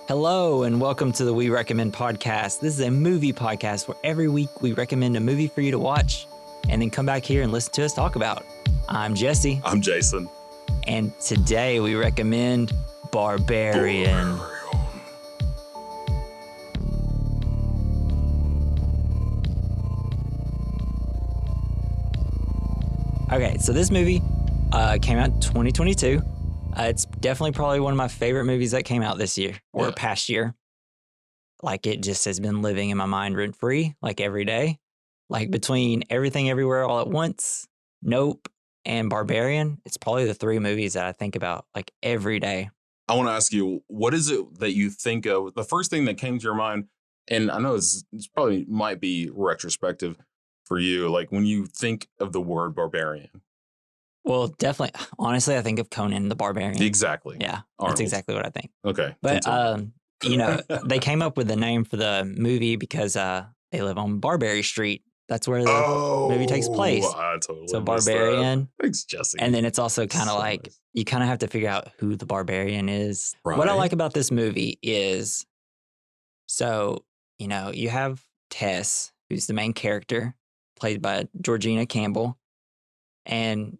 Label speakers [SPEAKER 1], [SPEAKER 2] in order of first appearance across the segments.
[SPEAKER 1] Hello, and welcome to the We Recommend podcast. This is a movie podcast where every week we recommend a movie for you to watch and then come back here and listen to us talk about. I'm Jesse.
[SPEAKER 2] I'm Jason.
[SPEAKER 1] And today we recommend Barbarian. Okay, so this movie came out in 2022. It's definitely probably one of my favorite movies that came out this year or past year. Like, it just has been living in my mind rent free, like every day. Like, between Everything Everywhere All at Once, Nope, and Barbarian, it's probably the three movies that I think about like every day.
[SPEAKER 2] I want to ask you, what is it that you think of? The first thing that came to your mind, and I know it's probably might be retrospective for you, like when you think of the word barbarian.
[SPEAKER 1] Well, definitely. Honestly, I think of Conan the Barbarian.
[SPEAKER 2] Exactly.
[SPEAKER 1] Yeah,
[SPEAKER 2] Arnold.
[SPEAKER 1] that's exactly what I think.
[SPEAKER 2] Okay.
[SPEAKER 1] But, they came up with the name for the movie because they live on Barbary Street. That's where the movie takes place.
[SPEAKER 2] I totally
[SPEAKER 1] So Barbarian.
[SPEAKER 2] That. Thanks, Jesse.
[SPEAKER 1] And then it's also kind of like, nice. You kind of have to figure out who the Barbarian is.
[SPEAKER 2] Right.
[SPEAKER 1] What I like about this movie is, so, you have Tess, who's the main character, played by Georgina Campbell. And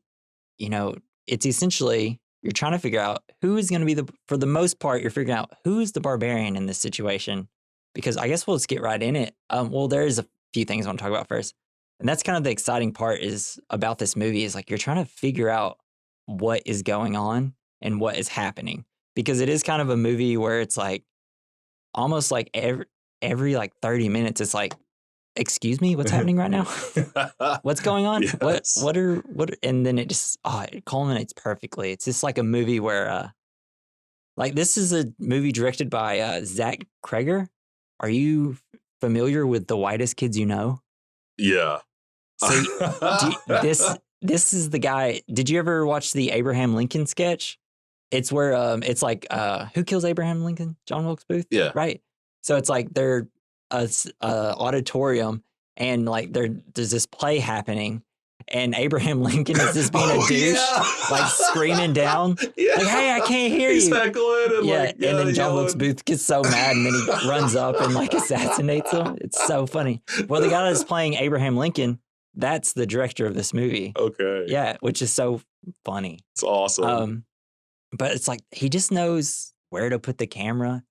[SPEAKER 1] it's essentially, you're trying to figure out who is going to be for the most part, you're figuring out who's the barbarian in this situation. Because I guess we'll just get right in it. There's a few things I want to talk about first. And that's kind of the exciting part is about this movie is like, you're trying to figure out what is going on and what is happening. Because it is kind of a movie where it's like, almost like every like 30 minutes, it's like, excuse me, what's happening right now? What's going on?
[SPEAKER 2] Yes.
[SPEAKER 1] What and then it just it culminates perfectly. It's just like a movie where like this is a movie directed by Zach Kreger. Are you familiar with The Whitest Kids You Know?
[SPEAKER 2] Yeah.
[SPEAKER 1] So this is the guy. Did you ever watch the Abraham Lincoln sketch? It's where it's like who kills Abraham Lincoln? John Wilkes Booth?
[SPEAKER 2] Yeah.
[SPEAKER 1] Right. So it's like they're a auditorium and like there's this play happening and Abraham Lincoln is just being a douche, like screaming down, like, hey, I can't hear
[SPEAKER 2] He's
[SPEAKER 1] you.
[SPEAKER 2] heckling and
[SPEAKER 1] and then John Wilkes Booth gets so mad and then he runs up and like assassinates him. It's so funny. Well, the guy that's playing Abraham Lincoln, that's the director of this movie.
[SPEAKER 2] Okay.
[SPEAKER 1] Yeah, which is so funny.
[SPEAKER 2] It's awesome.
[SPEAKER 1] But it's like he just knows where to put the camera.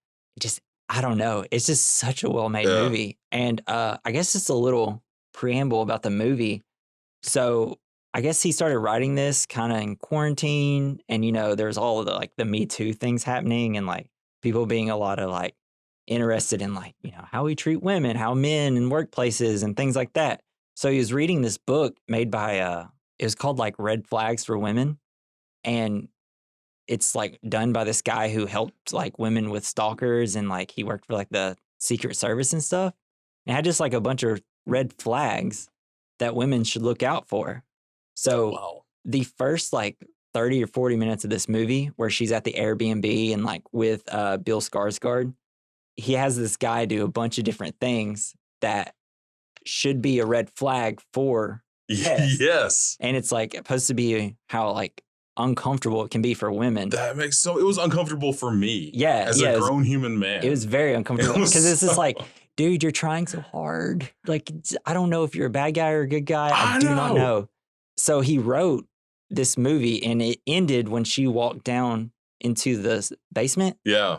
[SPEAKER 1] I don't know. It's just such a well-made movie. And I guess just a little preamble about the movie. So I guess he started writing this kind of in quarantine. And, there's all of the Me Too things happening and like people being a lot of like interested in like, how we treat women, how men in workplaces and things like that. So he was reading this book made by, it was called like Red Flags for Women. And it's like done by this guy who helped like women with stalkers and like he worked for like the Secret Service and stuff. And had just like a bunch of red flags that women should look out for. So the first like 30 or 40 minutes of this movie where she's at the Airbnb and like with Bill Skarsgård, he has this guy do a bunch of different things that should be a red flag for Tess.
[SPEAKER 2] Yes.
[SPEAKER 1] And it's like supposed to be how like uncomfortable it can be for women.
[SPEAKER 2] It was uncomfortable for me.
[SPEAKER 1] Yeah.
[SPEAKER 2] As a grown human man.
[SPEAKER 1] It was very uncomfortable because it's just like, dude, you're trying so hard. Like, I don't know if you're a bad guy or a good guy. I do not know. So he wrote this movie and it ended when she walked down into the basement.
[SPEAKER 2] Yeah.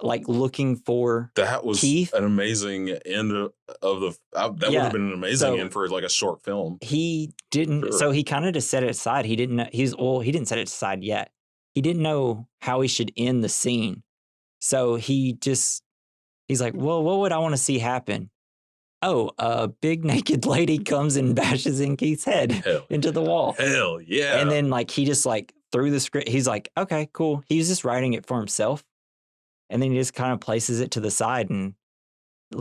[SPEAKER 1] Like looking for Keith.
[SPEAKER 2] An amazing end of the. That would have been an amazing end for like a short film.
[SPEAKER 1] He didn't. Sure. So he kind of just set it aside. He didn't know. He didn't set it aside yet. He didn't know how he should end the scene. So he's like, well, what would I want to see happen? Oh, a big naked lady comes and bashes in Keith's head into the wall.
[SPEAKER 2] Hell yeah.
[SPEAKER 1] And then like he just like threw the script. He's like, okay, cool. He's just writing it for himself. And then he just kind of places it to the side and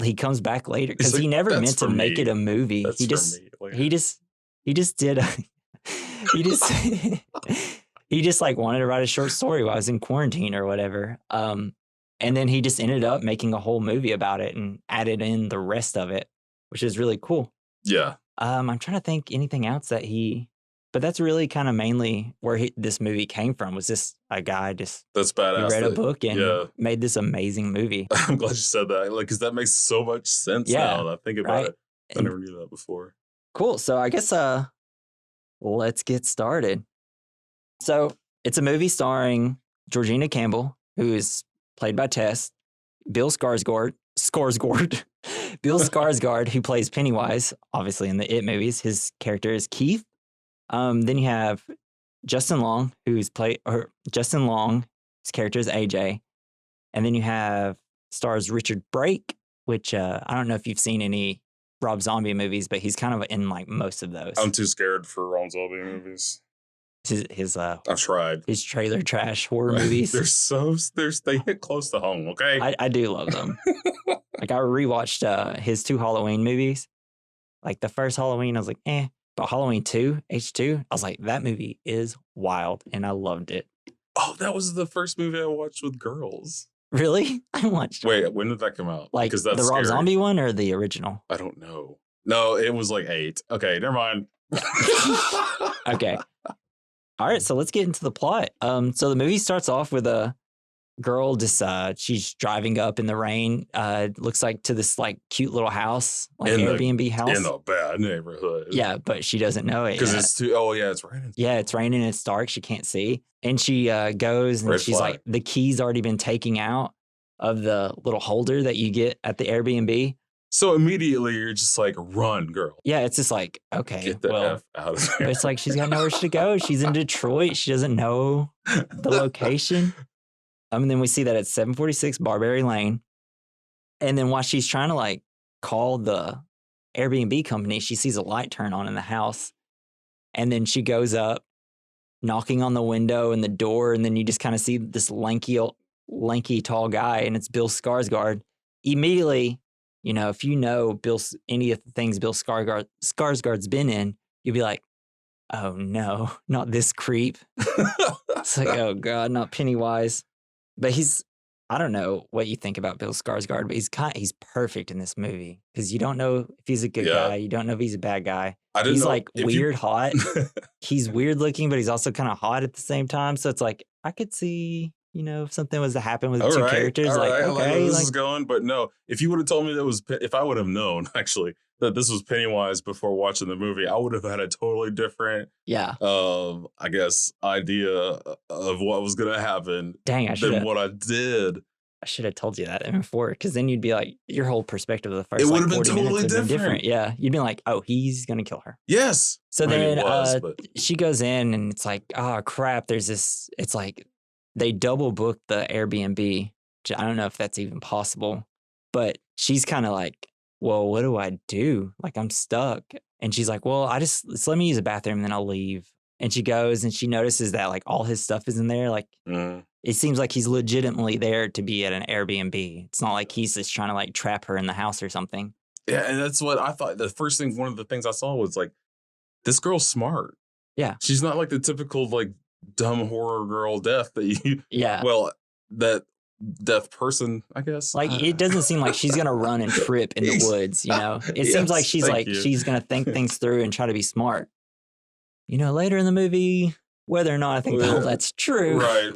[SPEAKER 1] he comes back later because he never meant to make it a movie. He just did he just like wanted to write a short story while I was in quarantine or whatever. And then he just ended up making a whole movie about it and added in the rest of it, which is really cool.
[SPEAKER 2] Yeah.
[SPEAKER 1] I'm trying to think anything else that he But that's really kind of mainly where this movie came from. Was this a guy just
[SPEAKER 2] That's
[SPEAKER 1] he
[SPEAKER 2] badass.
[SPEAKER 1] read a book and
[SPEAKER 2] Yeah.
[SPEAKER 1] made this amazing movie?
[SPEAKER 2] I'm glad you said that. Like, because that makes so much sense
[SPEAKER 1] Yeah,
[SPEAKER 2] now that I think about
[SPEAKER 1] right.
[SPEAKER 2] it. I
[SPEAKER 1] And
[SPEAKER 2] never knew that before.
[SPEAKER 1] cool. So I guess let's get started. So it's a movie starring Georgina Campbell, who is played by Tess, Bill Skarsgård, Bill Skarsgård, who plays Pennywise, obviously in the It movies. His character is Keith. Then you have Justin Long, Justin Long. His character is AJ, and then you have stars Richard Brake, which I don't know if you've seen any Rob Zombie movies, but he's kind of in like most of those.
[SPEAKER 2] I'm too scared for Rob Zombie movies.
[SPEAKER 1] I've
[SPEAKER 2] tried.
[SPEAKER 1] His trailer trash horror movies.
[SPEAKER 2] They hit close to home. Okay,
[SPEAKER 1] I do love them. Like I rewatched his 2 Halloween movies. Like the first Halloween, I was like, eh. But Halloween 2, H2, I was like, that movie is wild, and I loved it.
[SPEAKER 2] Oh, that was the first movie I watched with girls.
[SPEAKER 1] Really? I watched.
[SPEAKER 2] Wait, when did that come out?
[SPEAKER 1] Like
[SPEAKER 2] because that's
[SPEAKER 1] the Rob
[SPEAKER 2] scary.
[SPEAKER 1] Zombie one or the original?
[SPEAKER 2] I don't know. No, it was like 8. Okay, never mind.
[SPEAKER 1] Okay. All right, so let's get into the plot. So the movie starts off with a girl just she's driving up in the rain. Looks like to this like cute little house, like Airbnb house
[SPEAKER 2] in a bad neighborhood.
[SPEAKER 1] Yeah, but she doesn't know it
[SPEAKER 2] because it's too. Oh yeah, it's raining.
[SPEAKER 1] Yeah, it's raining. It's dark. She can't see, and she goes and she's like, the key's already been taken out of the little holder that you get at the Airbnb.
[SPEAKER 2] So immediately you're just like, run, girl.
[SPEAKER 1] Yeah, it's just like, okay,
[SPEAKER 2] Get the F out of there.
[SPEAKER 1] But it's like she's got nowhere to go. She's in Detroit. She doesn't know the location. And then we see that it's 746 Barbarian Lane. And then while she's trying to like call the Airbnb company, she sees a light turn on in the house. And then she goes up, knocking on the window and the door. And then you just kind of see this lanky, tall guy, and it's Bill Skarsgård. Immediately, you know, if you know any of the things Bill Skarsgård's been in, you'll be like, oh no, not this creep. It's like, oh God, not Pennywise. But I don't know what you think about Bill Skarsgård, but he's perfect in this movie because you don't know if he's a good guy. You don't know if he's a bad guy. He's like weird hot. He's weird looking, but he's also kind of hot at the same time. So it's like, I could see, you know, if something was to happen with two characters,
[SPEAKER 2] like,
[SPEAKER 1] okay.
[SPEAKER 2] I like where this is going, but no, if you would have told me if I would have known actually that this was Pennywise before watching the movie, I would have had a totally different, I guess, idea of what was going to happen.
[SPEAKER 1] Dang,
[SPEAKER 2] than what I did.
[SPEAKER 1] I should have told you that before, because then you'd be like, your whole perspective of the first.
[SPEAKER 2] It would
[SPEAKER 1] like,
[SPEAKER 2] have been totally
[SPEAKER 1] different. Yeah, you'd be like, oh, he's gonna kill her.
[SPEAKER 2] Yes.
[SPEAKER 1] So then she goes in, and it's like, oh crap. There's this. It's like they double booked the Airbnb. I don't know if that's even possible, but she's kind of like, well, what do I do? Like, I'm stuck. And she's like, well, just let me use the bathroom, and then I'll leave. And she goes, and she notices that like all his stuff is in there. Like, it seems like he's legitimately there to be at an Airbnb. It's not like he's just trying to like trap her in the house or something.
[SPEAKER 2] Yeah, and that's what I thought. One of the things I saw was like, this girl's smart.
[SPEAKER 1] Yeah,
[SPEAKER 2] she's not like the typical like dumb horror girl death that you.
[SPEAKER 1] Yeah.
[SPEAKER 2] Well, that deaf person, I guess.
[SPEAKER 1] Like, it doesn't seem like she's gonna run and trip in the woods. You know, it seems like she's gonna think things through and try to be smart. You know, later in the movie, whether or not I think that's true.
[SPEAKER 2] Right.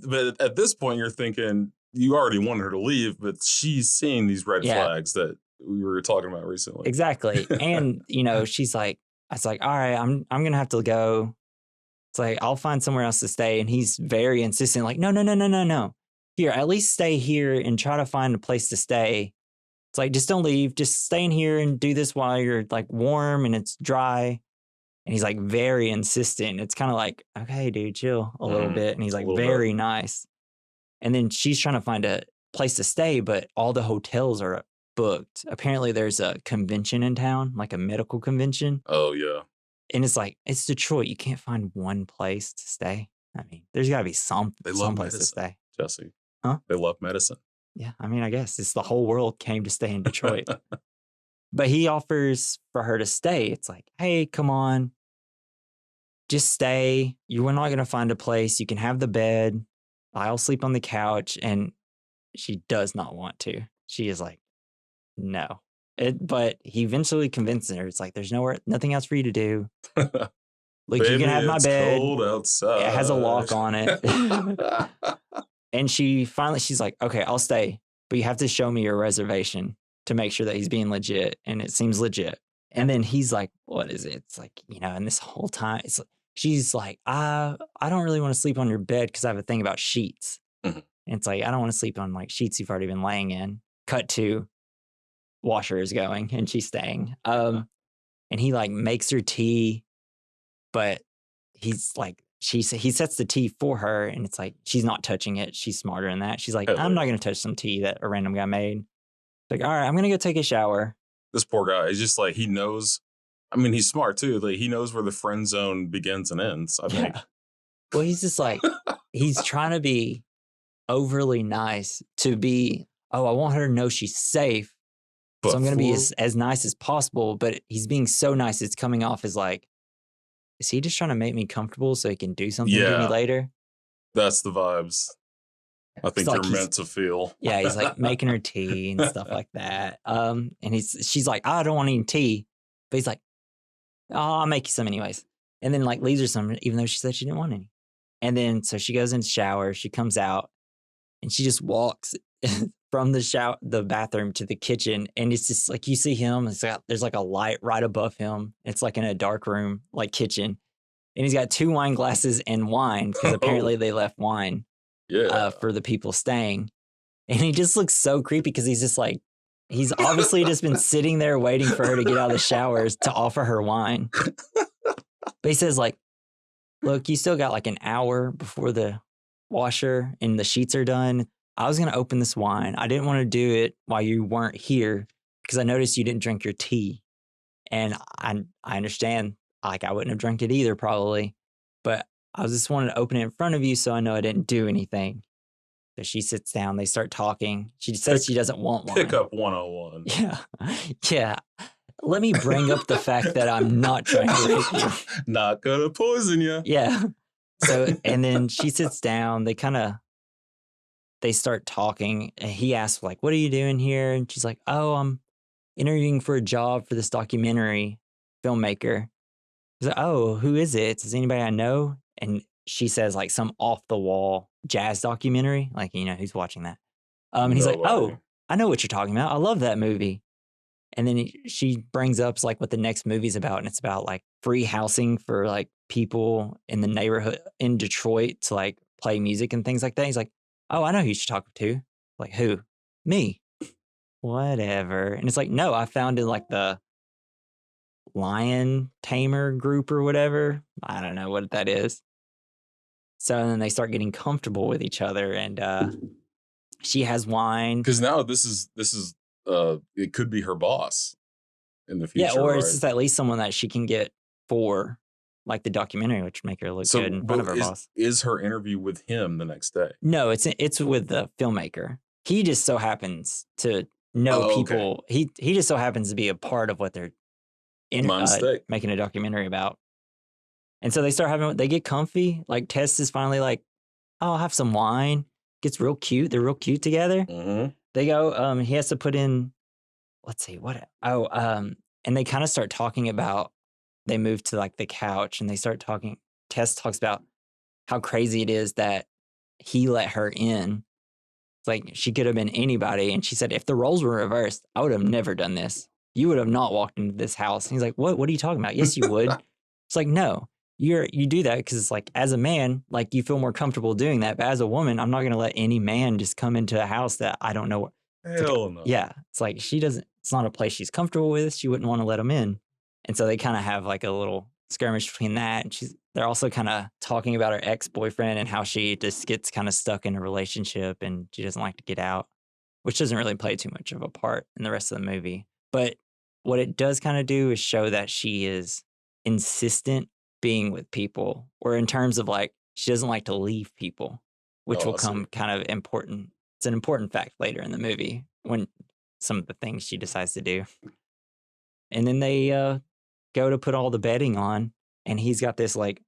[SPEAKER 2] But at this point, you're thinking you already want her to leave, but she's seeing these red flags that we were talking about recently.
[SPEAKER 1] Exactly. And, you know, it's like, all right, I'm going to have to go. It's like, I'll find somewhere else to stay. And he's very insistent, like, no. Here, at least stay here and try to find a place to stay. It's like, just don't leave. Just stay in here and do this while you're like warm and it's dry. And he's like very insistent. It's kind of like, okay, dude, chill a little bit. And he's like very nice. And then she's trying to find a place to stay, but all the hotels are booked. Apparently there's a convention in town, like a medical convention.
[SPEAKER 2] Oh, yeah.
[SPEAKER 1] And it's like, it's Detroit. You can't find one place to stay. I mean, there's got to be some place to stay.
[SPEAKER 2] Jesse.
[SPEAKER 1] Huh?
[SPEAKER 2] They love medicine.
[SPEAKER 1] Yeah. I mean, I guess it's the whole world came to stay in Detroit. But he offers for her to stay. It's like, hey, come on. Just stay. You are not going to find a place. You can have the bed. I'll sleep on the couch. And she does not want to. She is like, no. But he eventually convinces her. It's like, there's nothing else for you to do. Look, you
[SPEAKER 2] Baby,
[SPEAKER 1] can have my
[SPEAKER 2] it's
[SPEAKER 1] bed.
[SPEAKER 2] cold
[SPEAKER 1] It has a lock
[SPEAKER 2] outside.
[SPEAKER 1] on it. And she's like, okay, I'll stay, but you have to show me your reservation to make sure that he's being legit. And it seems legit. And then he's like, what is it? It's like, and this whole time, she's like, I don't really want to sleep on your bed because I have a thing about sheets.
[SPEAKER 2] Mhm.
[SPEAKER 1] And it's like, I don't want to sleep on like sheets you've already been laying in. Cut to washer is going and she's staying. And he like makes her tea, but he's like, he sets the tea for her and it's like, she's not touching it. She's smarter than that. She's like, I'm not going to touch some tea that a random guy made. Like, all right, I'm going to go take a shower.
[SPEAKER 2] This poor guy is just like, he knows. I mean, he's smart too. Like, he knows where the friend zone begins and ends, I think.
[SPEAKER 1] Well, he's just like, he's trying to be overly nice to be, I want her to know she's safe. So I'm going to be as nice as possible. But he's being so nice, it's coming off as like, is he just trying to make me comfortable so he can do something to me later?
[SPEAKER 2] That's the vibes I think you're meant to feel.
[SPEAKER 1] Yeah, he's like making her tea and stuff like that. And she's like, I don't want any tea. But he's like, oh, I'll make you some anyways. And then like leaves her some, even though she said she didn't want any. And then so she goes in the shower, she comes out, and she just walks from the bathroom to the kitchen. And it's just like, you see him, there's like a light right above him. It's like in a dark room, like kitchen. And he's got 2 wine glasses and wine because apparently they left wine for the people staying. And he just looks so creepy because he's just like, he's obviously just been sitting there waiting for her to get out of the showers to offer her wine. But he says like, look, you still got like an hour before the washer and the sheets are done. I was going to open this wine. I didn't want to do it while you weren't here because I noticed you didn't drink your tea. And I understand, like I wouldn't have drank it either probably, but I just wanted to open it in front of you so I know I didn't do anything. So she sits down, they start talking. She says she doesn't want wine.
[SPEAKER 2] Pick up 101.
[SPEAKER 1] Yeah. Yeah. Let me bring up the fact that I'm not trying to rape you.
[SPEAKER 2] Not gonna poison you.
[SPEAKER 1] Yeah. So, and then she sits down, they start talking, and he asks like, what are you doing here? And she's like, oh, I'm interviewing for a job for this documentary filmmaker. He's like, oh, who is it? Is anybody I know? And she says like some off the wall jazz documentary. Like, who's watching that? And he's like, oh, I know what you're talking about. I love that movie. And then she brings up like what the next movie's about. And it's about like free housing for like people in the neighborhood in Detroit to like play music and things like that. He's like, oh, I know who you should talk to. Like, who? Me. Whatever. And it's like, no, I founded like the Lion Tamer group or whatever. I don't know what that is. So then they start getting comfortable with each other, and she has wine.
[SPEAKER 2] Because now this is it could be her boss in the future.
[SPEAKER 1] Yeah, or it's just at least someone that she can get for like the documentary, which make her look good in front of her boss.
[SPEAKER 2] Is her interview with him the next day?
[SPEAKER 1] No, it's with the filmmaker. He just so happens to know people. Okay. He just so happens to be a part of what they're making a documentary about. And so they get comfy. Like Tess is finally like, oh, I'll have some wine. Gets real cute. They're real cute together.
[SPEAKER 2] Mm-hmm.
[SPEAKER 1] They go, he has to put in, let's see, and they kind of start talking about, they move to like the couch and they start talking. Tess talks about how crazy it is that he let her in. It's like she could have been anybody. And she said, if the roles were reversed, I would have never done this. You would have not walked into this house. And he's like, what are you talking about? Yes, you would. It's like, no. You do that because it's like, as a man, like you feel more comfortable doing that. But as a woman, I'm not going to let any man just come into a house that I don't know.
[SPEAKER 2] Hell no.
[SPEAKER 1] Yeah. It's like, it's not a place she's comfortable with. She wouldn't want to let him in. And so they kind of have like a little skirmish between that. And they're also kind of talking about her ex-boyfriend and how she just gets kind of stuck in a relationship and she doesn't like to get out, which doesn't really play too much of a part in the rest of the movie. But what it does kind of do is show that she is insistent being with people, or in terms of like, she doesn't like to leave people, which will come kind of important. It's an important fact later in the movie when some of the things she decides to do. And then they go to put all the bedding on, and he's got this like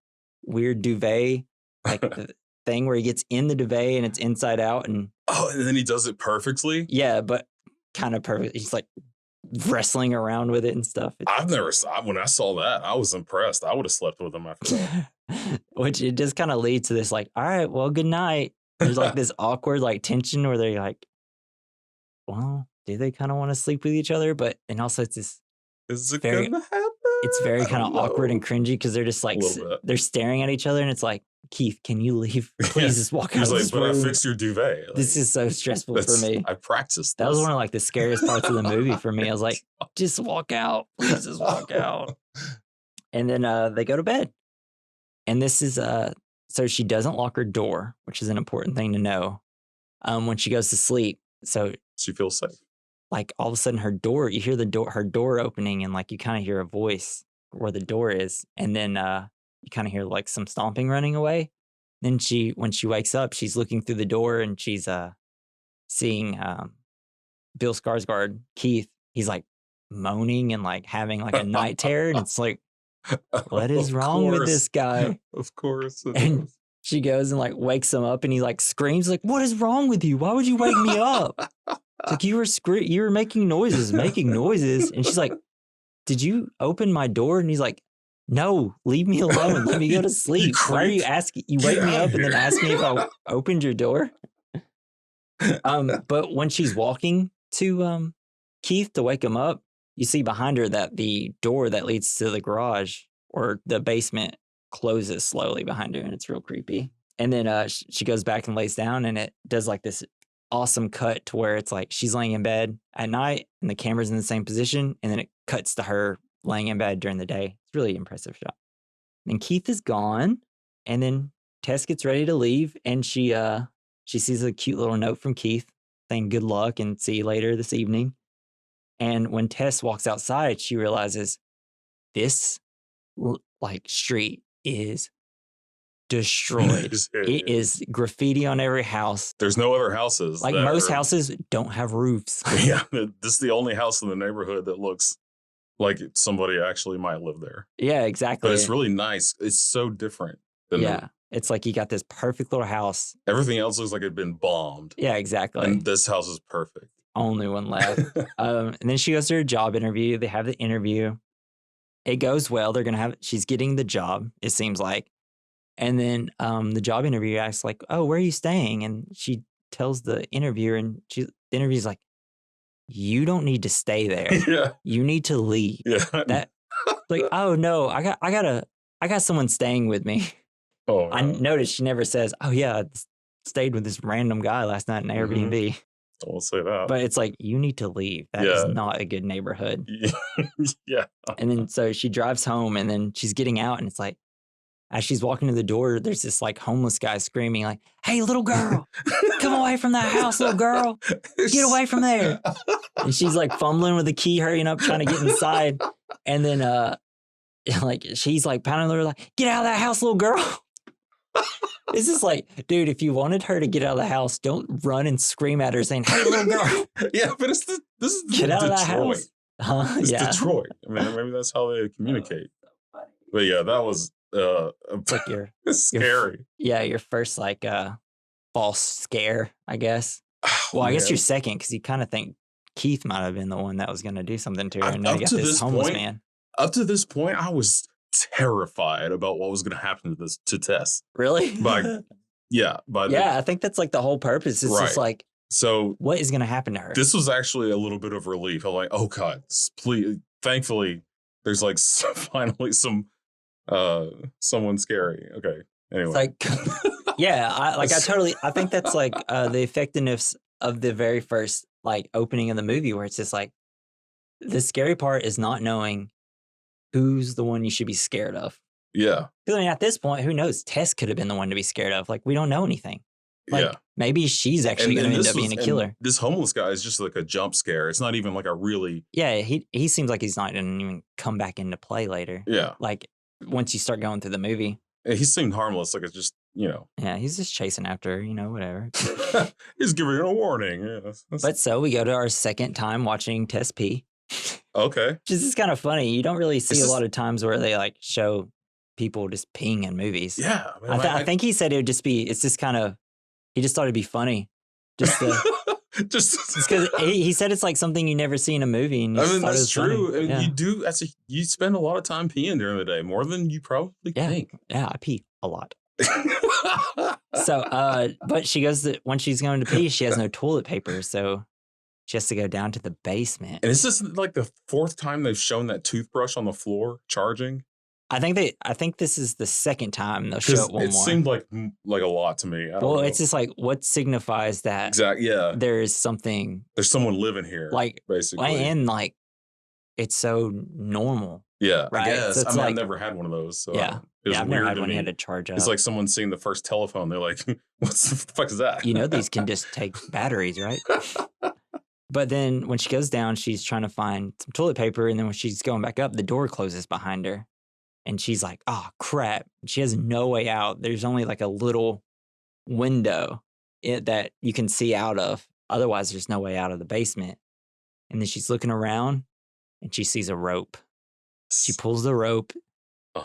[SPEAKER 1] weird duvet, like the thing where he gets in the duvet and it's inside out. And
[SPEAKER 2] then he does it perfectly.
[SPEAKER 1] Yeah, but kind of perfect. He's like wrestling around with it and stuff.
[SPEAKER 2] When I saw that, I was impressed. I would have slept with him after that.
[SPEAKER 1] Which it just kind of leads to this like, all right, well, good night. There's like this awkward like tension where they're like, well, do they kind of want to sleep with each other? But and also it's this
[SPEAKER 2] is it gonna happen?
[SPEAKER 1] It's very kind of awkward and cringy because they're just like they're staring at each other and it's like, Keith, can you leave? Please just walk out of this room.
[SPEAKER 2] But I fixed your duvet. Like,
[SPEAKER 1] this is so stressful for me.
[SPEAKER 2] I practiced
[SPEAKER 1] this. That was one of like the scariest parts of the movie for me. I was like, just walk out. Please just walk out. And then they go to bed. And this is so she doesn't lock her door, which is an important thing to know when she goes to sleep. So
[SPEAKER 2] she feels safe.
[SPEAKER 1] Like all of a sudden her door, you hear her door opening and like you kind of hear a voice where the door is. And then you kind of hear like some stomping running away. Then when she wakes up, she's looking through the door and she's seeing Bill Skarsgård, Keith. He's like moaning and like having like a night terror. And it's like, what is wrong with this guy?
[SPEAKER 2] Of course.
[SPEAKER 1] And she goes and like wakes him up and he like screams like, what is wrong with you? Why would you wake me up? It's like you were making noises. And she's like, did you open my door? And he's like, no, leave me alone. Let me go to sleep. Why are you asking? You wake me up and then ask me if I opened your door. But when she's walking to Keith to wake him up, you see behind her that the door that leads to the garage or the basement closes slowly behind her, and it's real creepy. And then she goes back and lays down, and it does like this awesome cut to where it's like she's laying in bed at night and the camera's in the same position, and then it cuts to her laying in bed during the day. It's really impressive shot. And Keith is gone, and then Tess gets ready to leave, and she sees a cute little note from Keith saying good luck and see you later this evening. And when Tess walks outside, she realizes this like street is destroyed. It is graffiti on every house.
[SPEAKER 2] There's no other houses.
[SPEAKER 1] Like most houses don't have roofs.
[SPEAKER 2] Yeah, this is the only house in the neighborhood that looks like somebody actually might live there.
[SPEAKER 1] Yeah, exactly.
[SPEAKER 2] But it's really nice. It's so different.
[SPEAKER 1] It's like you got this perfect little house.
[SPEAKER 2] Everything else looks like it'd been bombed.
[SPEAKER 1] Yeah, exactly.
[SPEAKER 2] And this house is perfect.
[SPEAKER 1] Only one left. And then she goes to her job interview. They have the interview. It goes well. She's getting the job, it seems like. And then the job interviewer asks like, oh, where are you staying? And she tells the interviewer, and the interviewer's like, you don't need to stay there.
[SPEAKER 2] Yeah.
[SPEAKER 1] You need to leave.
[SPEAKER 2] Yeah.
[SPEAKER 1] That like, oh no, I got someone staying with me.
[SPEAKER 2] Oh,
[SPEAKER 1] I noticed she never says, oh yeah, I stayed with this random guy last night in Airbnb.
[SPEAKER 2] I won't say that.
[SPEAKER 1] But it's like, you need to leave. That is not a good neighborhood.
[SPEAKER 2] Yeah.
[SPEAKER 1] And then so she drives home, and then she's getting out, and it's like, as she's walking to the door, there's this like homeless guy screaming like, hey, little girl, come away from that house, little girl. Get away from there. And she's like fumbling with the key, hurrying up, trying to get inside. And then like she's like pounding her like, get out of that house, little girl. This is like, dude, if you wanted her to get out of the house, don't run and scream at her saying, hey, little girl.
[SPEAKER 2] Yeah, but this is
[SPEAKER 1] get out
[SPEAKER 2] Detroit.
[SPEAKER 1] Of that house.
[SPEAKER 2] It's Detroit. I mean, maybe that's how they communicate. But yeah, that was
[SPEAKER 1] it's like
[SPEAKER 2] scary.
[SPEAKER 1] Your first like false scare, I guess. Well, I guess your second, because you kind of think Keith might have been the one that was going to do something to her, and now you got this homeless man.
[SPEAKER 2] Up to this point, I was terrified about what was going to happen to Tess.
[SPEAKER 1] Really?
[SPEAKER 2] I
[SPEAKER 1] think that's like the whole purpose. It's just like,
[SPEAKER 2] so
[SPEAKER 1] what is going to happen to her?
[SPEAKER 2] This was actually a little bit of relief. I'm like, oh God, please. Thankfully, there's like finally someone scary. Okay. Anyway.
[SPEAKER 1] Like, I think that's like the effectiveness of the very first like opening of the movie, where it's just like, the scary part is not knowing who's the one you should be scared of.
[SPEAKER 2] Yeah.
[SPEAKER 1] Because I mean, at this point, who knows? Tess could have been the one to be scared of. Like, we don't know anything. Like, maybe she's actually going to end up being a killer.
[SPEAKER 2] This homeless guy is just like a jump scare. It's not even like a really...
[SPEAKER 1] Yeah, he seems like he's not going to even come back into play later.
[SPEAKER 2] Yeah.
[SPEAKER 1] Like, once you start going through the movie.
[SPEAKER 2] He seemed harmless. Like, it's just,
[SPEAKER 1] Yeah, he's just chasing after her, whatever.
[SPEAKER 2] He's giving her a warning. Yeah,
[SPEAKER 1] But so we go to our second time watching Tess pee.
[SPEAKER 2] Okay.
[SPEAKER 1] Which is just kind of funny. You don't really see a lot of times where they like show people just peeing in movies.
[SPEAKER 2] Yeah.
[SPEAKER 1] I think he said it would just be, it's just kind of, he just thought it'd be funny. Just to,
[SPEAKER 2] Just
[SPEAKER 1] because he said it's like something you never see in a movie. And
[SPEAKER 2] I mean, that's
[SPEAKER 1] true.
[SPEAKER 2] true. Yeah. You spend a lot of time peeing during the day, more than you probably think.
[SPEAKER 1] Yeah, I pee a lot. So, but she goes when she's going to pee, she has no toilet paper, so she has to go down to the basement.
[SPEAKER 2] And is this like the 4th time they've shown that toothbrush on the floor charging?
[SPEAKER 1] I think this is the 2nd time they'll show it one more.
[SPEAKER 2] It seemed like a lot to me.
[SPEAKER 1] Well, it's just like what signifies that
[SPEAKER 2] exactly. Yeah,
[SPEAKER 1] there is something.
[SPEAKER 2] There's someone living here,
[SPEAKER 1] like
[SPEAKER 2] basically,
[SPEAKER 1] and like it's so normal.
[SPEAKER 2] Yeah,
[SPEAKER 1] right?
[SPEAKER 2] I guess.
[SPEAKER 1] So
[SPEAKER 2] I've never had one of those. So
[SPEAKER 1] yeah, I've never had one you had to charge up.
[SPEAKER 2] It's like someone seeing the first telephone. They're like, "What the fuck is that?"
[SPEAKER 1] You know, these can just take batteries, right? But then when she goes down, she's trying to find some toilet paper, and then when she's going back up, the door closes behind her. And she's like, oh, crap. She has no way out. There's only like a little window that you can see out of. Otherwise, there's no way out of the basement. And then she's looking around and she sees a rope. She pulls the rope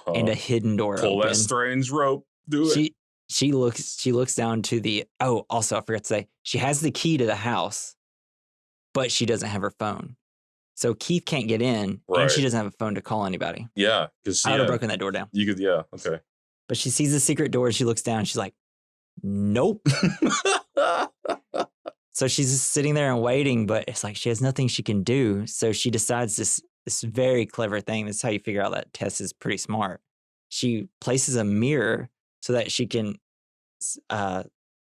[SPEAKER 1] and a hidden door
[SPEAKER 2] Pull
[SPEAKER 1] open.
[SPEAKER 2] that strange rope. Do it.
[SPEAKER 1] She looks down to the, also, I forgot to say, she has the key to the house, but she doesn't have her phone. So Keith can't get in, and she doesn't have a phone to call anybody.
[SPEAKER 2] Yeah, because
[SPEAKER 1] I would have broken that door down.
[SPEAKER 2] You could, yeah, okay.
[SPEAKER 1] But she sees the secret door, and she looks down, and she's like, nope. So she's just sitting there and waiting, but it's like she has nothing she can do. So she decides this very clever thing. This is how you figure out that Tess is pretty smart. She places a mirror so that she can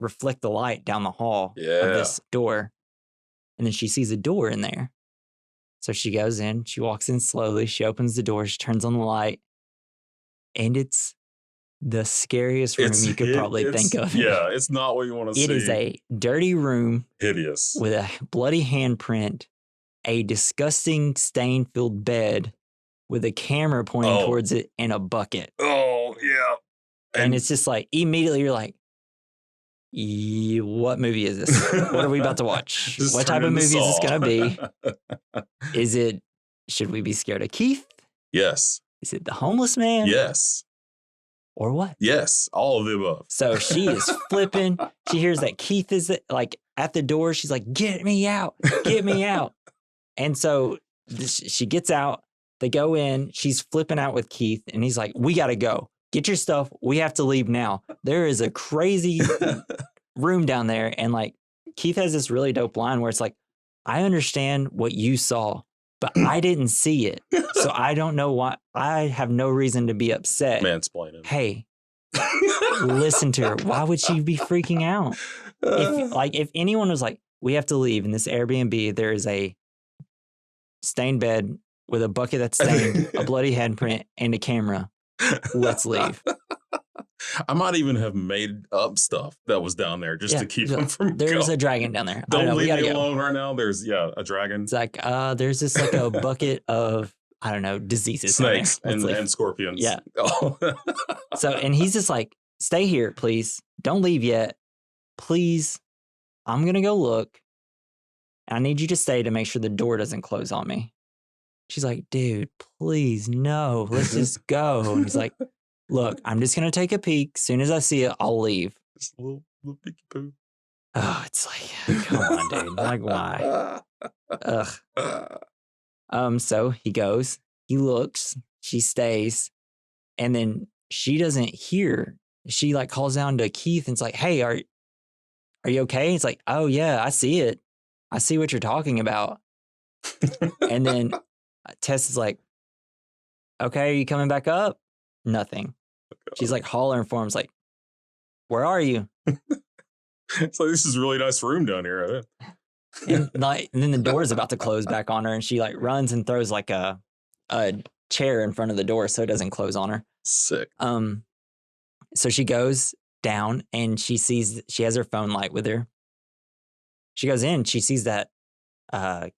[SPEAKER 1] reflect the light down the hall of this door, and then she sees a door in there. So she goes in, she walks in slowly, she opens the door, she turns on the light, and it's the scariest room you could probably think of.
[SPEAKER 2] Yeah, it's not what you want to see.
[SPEAKER 1] It is a dirty room.
[SPEAKER 2] Hideous.
[SPEAKER 1] With a bloody handprint, a disgusting stain-filled bed with a camera pointing towards it and a bucket.
[SPEAKER 2] Oh, yeah.
[SPEAKER 1] And it's just like, immediately you're like, what movie is this? What are we about to watch? What type of movie is this going to be? Should we be scared of Keith?
[SPEAKER 2] Yes.
[SPEAKER 1] Is it the homeless man?
[SPEAKER 2] Yes.
[SPEAKER 1] Or what?
[SPEAKER 2] Yes. All of the above.
[SPEAKER 1] So she is flipping. She hears that Keith is like at the door. She's like, get me out. Get me out. And so she gets out. They go in. She's flipping out with Keith. And he's like, we got to go. Get your stuff. We have to leave now. There is a crazy room down there. And like Keith has this really dope line where it's like, I understand what you saw, but I didn't see it. So I don't know why. I have no reason to be upset.
[SPEAKER 2] Mansplaining.
[SPEAKER 1] Hey, listen to her. Why would she be freaking out? If anyone was like, we have to leave in this Airbnb, there is a stained bed with a bucket that's stained, a bloody handprint, and a camera. Let's leave.
[SPEAKER 2] I might even have made up stuff that was down there just to keep them from
[SPEAKER 1] There's a dragon down there.
[SPEAKER 2] Don't leave me alone right now. There's a dragon.
[SPEAKER 1] It's like there's just like a bucket of I don't know diseases,
[SPEAKER 2] snakes and scorpions.
[SPEAKER 1] Yeah. So and he's just like, stay here, please. Don't leave yet, please. I'm gonna go look. I need you to stay to make sure the door doesn't close on me. She's like, dude, please, no, let's just go. And he's like, look, I'm just going to take a peek. As soon as I see it, I'll leave.
[SPEAKER 2] Just a little peeky poo.
[SPEAKER 1] Oh, it's like, come on, dude. Like, why? Ugh. So he goes, he looks, she stays, and then she doesn't hear. She like calls down to Keith and it's like, hey, are you okay? He's like, oh yeah, I see it. I see what you're talking about. And then Tess is like, okay, are you coming back up? Nothing. She's like hollering for him. It's like, where are you?
[SPEAKER 2] It's like, this is a really nice room down here.
[SPEAKER 1] And then the door is about to close back on her. And she like runs and throws like a chair in front of the door so it doesn't close on her.
[SPEAKER 2] Sick.
[SPEAKER 1] So she goes down and she has her phone light with her. She goes in, she sees that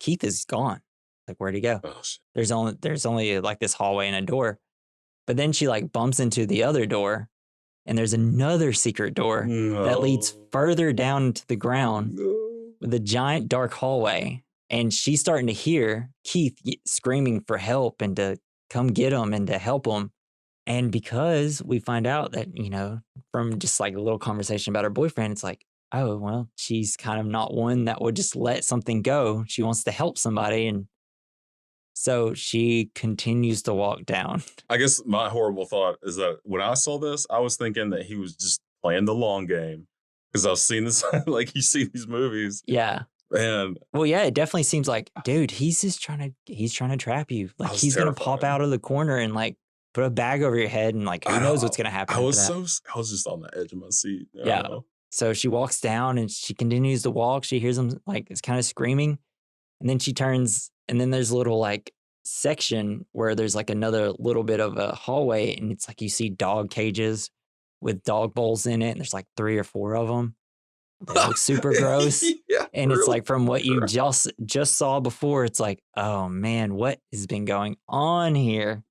[SPEAKER 1] Keith is gone. Like, where'd he go?
[SPEAKER 2] Oh, shit.
[SPEAKER 1] There's only like this hallway and a door. But then she like bumps into the other door and there's another secret door that leads further down to the ground with a giant dark hallway. And she's starting to hear Keith screaming for help and to come get him and to help him. And because we find out that, from just like a little conversation about her boyfriend, it's like, oh, well, she's kind of not one that would just let something go. She wants to help somebody. And so she continues to walk down.
[SPEAKER 2] I guess my horrible thought is that when I saw this, I was thinking that he was just playing the long game because I've seen this, like you see these movies.
[SPEAKER 1] Yeah.
[SPEAKER 2] And
[SPEAKER 1] well, yeah, it definitely seems like, dude, he's trying to trap you. Like he's going to pop out of the corner and like put a bag over your head and like, who knows what's going to happen.
[SPEAKER 2] I was just on the edge of my seat.
[SPEAKER 1] Yeah. So she walks down and she continues to walk. She hears him like, it's kind of screaming. And then she turns and then there's a little like section where there's like another little bit of a hallway. And it's like, you see dog cages with dog bowls in it. And there's like 3 or 4 of them. They look super gross.
[SPEAKER 2] Yeah,
[SPEAKER 1] and
[SPEAKER 2] really
[SPEAKER 1] it's like from what you
[SPEAKER 2] gross.
[SPEAKER 1] just saw before, it's like, oh man, what has been going on here?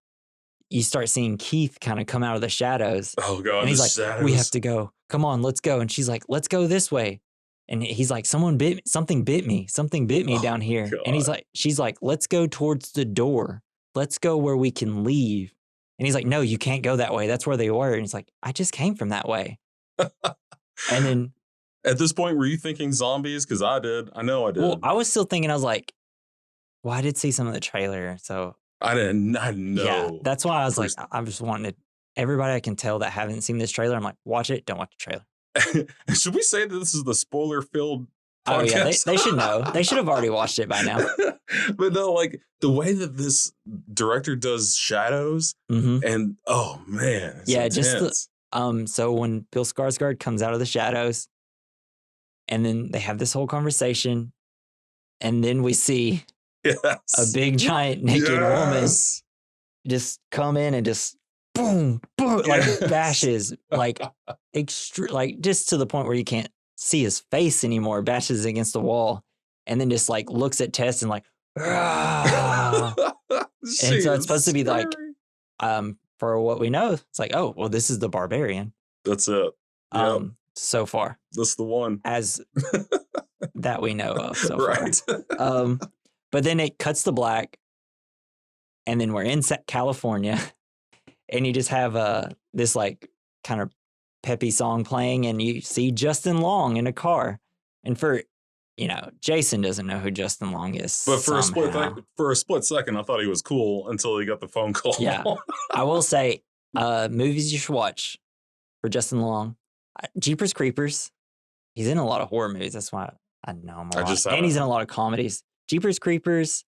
[SPEAKER 1] You start seeing Keith kind of come out of the shadows.
[SPEAKER 2] Oh God.
[SPEAKER 1] And he's like,
[SPEAKER 2] shadows.
[SPEAKER 1] we have to go. Come on, let's go. And she's like, let's go this way. And he's like, something bit me down here.
[SPEAKER 2] God.
[SPEAKER 1] And she's like, let's go towards the door. Let's go where we can leave. And he's like, no, you can't go that way. That's where they were. And he's like, I just came from that way. And then
[SPEAKER 2] at this point, were you thinking zombies? Because I did. I know I did.
[SPEAKER 1] Well, I was still thinking, I was like, well, I did see some of the trailer. So
[SPEAKER 2] I didn't know.
[SPEAKER 1] Yeah, that's why I was like, I'm just wanting to, everybody I can tell that haven't seen this trailer, I'm like, watch it, don't watch the trailer.
[SPEAKER 2] Should we say that this is the spoiler-filled podcast?
[SPEAKER 1] Oh, yeah, they should know. They should have already watched it by now.
[SPEAKER 2] But no, like the way that this director does shadows and oh man, it's intense.
[SPEAKER 1] So when Bill Skarsgård comes out of the shadows and then they have this whole conversation and then we see a big giant naked woman just come in and just boom, boom, like bashes, like like just to the point where you can't see his face anymore, bashes against the wall and then just like looks at Tess and like, and so it's supposed to be like, for what we know, it's like, oh, well, this is the Barbarian.
[SPEAKER 2] That's it. Yep.
[SPEAKER 1] So far.
[SPEAKER 2] That's the one.
[SPEAKER 1] As that we know of so far. But then it cuts to black and then we're in California and you just have this like kind of peppy song playing and you see Justin Long in a car. And for, Jason doesn't know who Justin Long is.
[SPEAKER 2] But for a split second, I thought he was cool until he got the phone call.
[SPEAKER 1] Yeah. I will say, movies you should watch for Justin Long. Jeepers Creepers. He's in a lot of horror movies. That's why I know him a lot. And he's in a lot of comedies. Jeepers Creepers.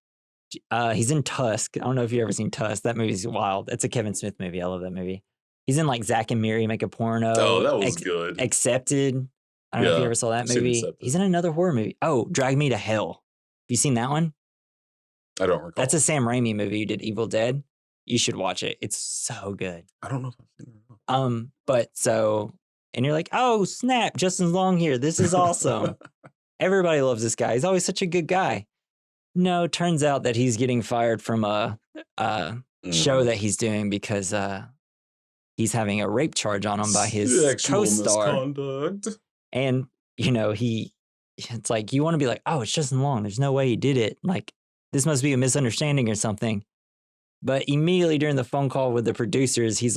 [SPEAKER 1] He's in Tusk. I don't know if you've ever seen Tusk. That movie's wild. It's a Kevin Smith movie. I love that movie. He's in like Zack and Miri Make a Porno.
[SPEAKER 2] Oh, that was good.
[SPEAKER 1] Accepted. I don't know if you ever saw that movie. He's in another horror movie. Oh, Drag Me to Hell. Have you seen that one?
[SPEAKER 2] I don't recall.
[SPEAKER 1] That's a Sam Raimi movie. You did Evil Dead. You should watch it. It's so good.
[SPEAKER 2] I don't know if I've seen
[SPEAKER 1] it. And you're like, oh, snap. Justin Long here. This is awesome. Everybody loves this guy. He's always such a good guy. No, turns out that he's getting fired from a show that he's doing because he's having a rape charge on him by his co-star.
[SPEAKER 2] Misconduct.
[SPEAKER 1] And, it's like, you want to be like, oh, it's Justin Long. There's no way he did it. Like, this must be a misunderstanding or something. But immediately during the phone call with the producers, he's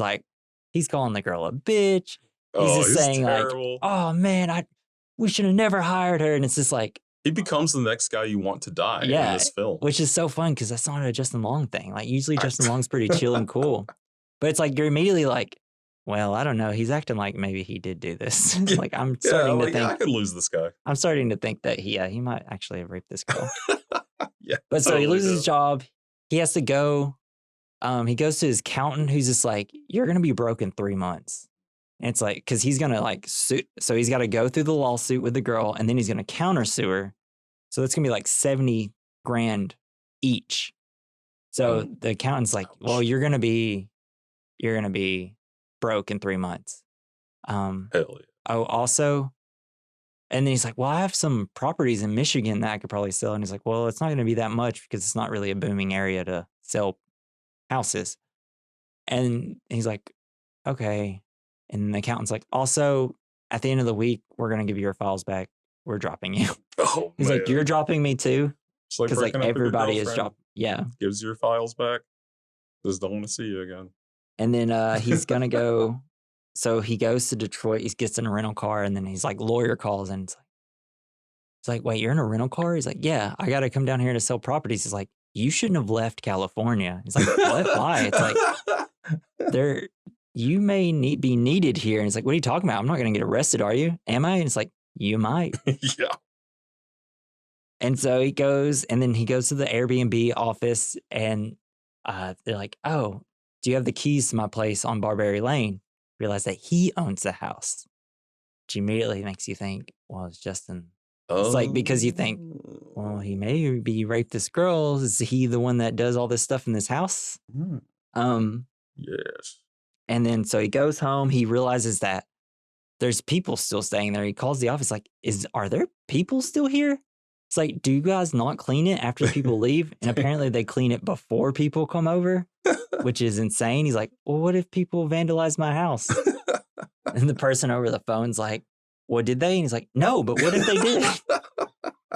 [SPEAKER 1] calling the girl a bitch. He's saying terrible. Like, oh man, we should have never hired her. And it's just like,
[SPEAKER 2] he becomes the next guy you want to die in this film.
[SPEAKER 1] Which is so fun because that's not a Justin Long thing. Like usually Justin Long's pretty chill and cool. But it's like, you're immediately like, well, I don't know. He's acting like maybe he did do this. Like I'm starting to think
[SPEAKER 2] I could lose this guy.
[SPEAKER 1] I'm starting to think that he might actually have raped this girl.
[SPEAKER 2] Yeah.
[SPEAKER 1] But so he loses his job. He has to go. He goes to his accountant who's just like, you're going to be broke in 3 months. And it's like, because he's going to like sue. So he's got to go through the lawsuit with the girl and then he's going to countersue her. So it's going to be like $70,000 each. So the accountant's like, well, you're going to be broke in 3 months.
[SPEAKER 2] Hell yeah.
[SPEAKER 1] Oh, also, and then he's like, well, I have some properties in Michigan that I could probably sell. And he's like, well, it's not going to be that much because it's not really a booming area to sell houses. And he's like, okay. And the accountant's like, also, at the end of the week, we're going to give you your files back. We're dropping you.
[SPEAKER 2] Oh,
[SPEAKER 1] he's like, you're dropping me too? Because like everybody is dropped. Yeah.
[SPEAKER 2] Gives your files back. Just don't want to see you again.
[SPEAKER 1] And then he's going to go. so he goes to Detroit. He gets in a rental car, and then he's like, lawyer calls, and it's like, wait, you're in a rental car? He's like, yeah, I got to come down here to sell properties. He's like, you shouldn't have left California. He's like, what? Why? It's like, you may be needed here. And it's like, what are you talking about? I'm not going to get arrested, are you? Am I? And it's like, you might.
[SPEAKER 2] Yeah.
[SPEAKER 1] And so he goes, and then he goes to the Airbnb office, and they're like, oh, do you have the keys to my place on Barbary Lane? Realize that he owns the house, which immediately makes you think, well, it's Justin. It's like, because you think, well, he maybe raped this girl. Is he the one that does all this stuff in this house?
[SPEAKER 2] Yes.
[SPEAKER 1] And then so he goes home. He realizes that there's people still staying there. He calls the office like, are there people still here? It's like, do you guys not clean it after people leave? And apparently they clean it before people come over, which is insane. He's like, well, what if people vandalize my house? And the person over the phone's like, well, did they? And he's like, no, but what if they did?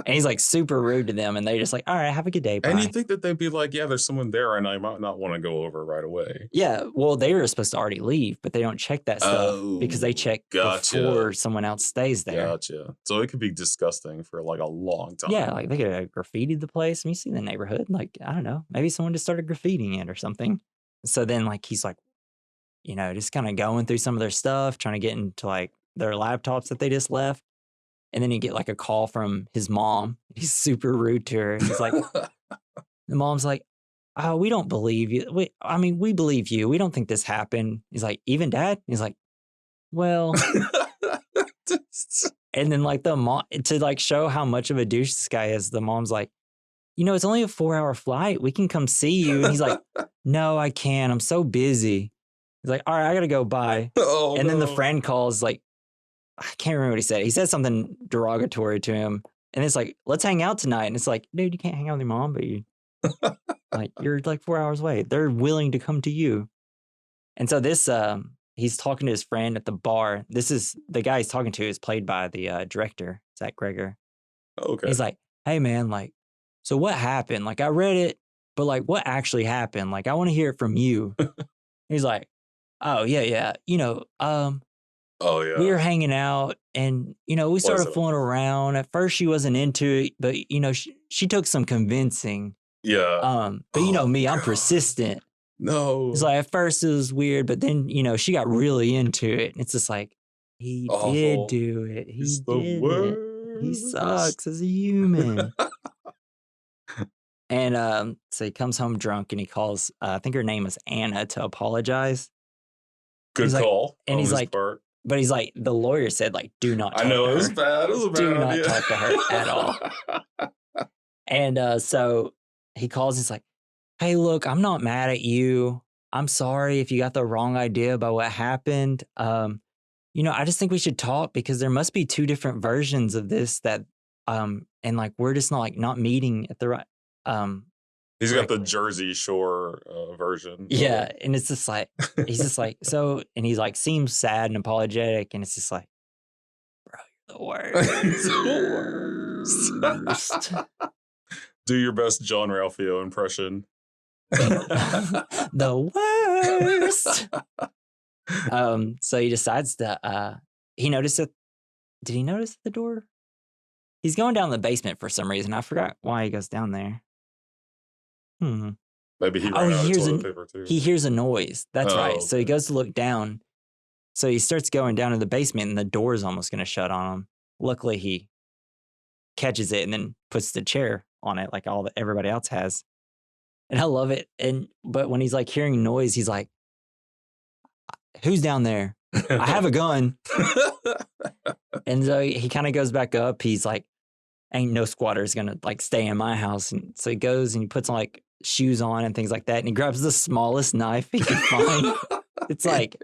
[SPEAKER 1] And he's like super rude to them. And they're just like, all right, have a good day. Bye.
[SPEAKER 2] And you think that they'd be like, yeah, there's someone there and I might not want to go over right away.
[SPEAKER 1] Yeah. Well, they were supposed to already leave, but they don't check that stuff because they check before someone else stays there.
[SPEAKER 2] Gotcha. So it could be disgusting for like a long time.
[SPEAKER 1] Yeah. Like they could have graffitied the place. I mean, you see the neighborhood. Like, I don't know. Maybe someone just started graffitiing it or something. So then like, he's like, just kind of going through some of their stuff, trying to get into like their laptops that they just left. And then you get like a call from his mom. He's super rude to her. He's like, the mom's like, oh, we don't believe you. We believe you. We don't think this happened. He's like, even dad? He's like, well. And then like the mom, to like show how much of a douche this guy is, the mom's like, it's only a 4-hour flight. We can come see you. And he's like, no, I can't. I'm so busy. He's like, all right, I got to go. Bye. And then the friend calls like, I can't remember what he said. He said something derogatory to him. And it's like, let's hang out tonight. And it's like, dude, you can't hang out with your mom, but you're like 4 hours away. They're willing to come to you. And so this, he's talking to his friend at the bar. This is the guy he's talking to is played by the director, Zach Greger.
[SPEAKER 2] Okay.
[SPEAKER 1] He's like, hey man, like, so what happened? Like I read it, but like what actually happened? Like, I want to hear it from you. He's like, oh yeah.
[SPEAKER 2] Oh, yeah.
[SPEAKER 1] We were hanging out and, we started fooling around. At first she wasn't into it, but, she took some convincing.
[SPEAKER 2] Yeah.
[SPEAKER 1] But me, I'm persistent.
[SPEAKER 2] No.
[SPEAKER 1] It's like, at first it was weird, but then, she got really into it. And it's just like, he did do it. He did it. He sucks as a human. And so he comes home drunk and he calls, I think her name is Anna, to apologize.
[SPEAKER 2] Good call.
[SPEAKER 1] And he's like, but he's like, the lawyer said, like, do not talk to her.
[SPEAKER 2] I know, it was bad. It was a bad
[SPEAKER 1] idea.
[SPEAKER 2] idea.
[SPEAKER 1] Do not talk to her at all. And so he calls and he's like, hey, look, I'm not mad at you. I'm sorry if you got the wrong idea about what happened. I just think we should talk because there must be 2 different versions of this that, and like, we're just not meeting at the right,
[SPEAKER 2] He's got the Jersey Shore version.
[SPEAKER 1] Yeah. And it's just like, he's just like, so, and he's like, seems sad and apologetic. And it's just like, bro, you're the worst.
[SPEAKER 2] Do your best John Ralphio impression.
[SPEAKER 1] The worst. So he decides to, he noticed that, did he notice the door? He's going down the basement for some reason. I forgot why he goes down there.
[SPEAKER 2] Maybe he ran out of toilet paper too.
[SPEAKER 1] He hears a noise. That's right.
[SPEAKER 2] Okay.
[SPEAKER 1] So he goes to look down. So he starts going down to the basement and the door's almost going to shut on him. Luckily, he catches it and then puts the chair on it like everybody else has. And I love it. But when he's like hearing noise, he's like, who's down there? I have a gun. And so he kind of goes back up. He's like, ain't no squatter's going to like stay in my house. And so he goes and he puts like shoes on and things like that. And he grabs the smallest knife he can find. It's like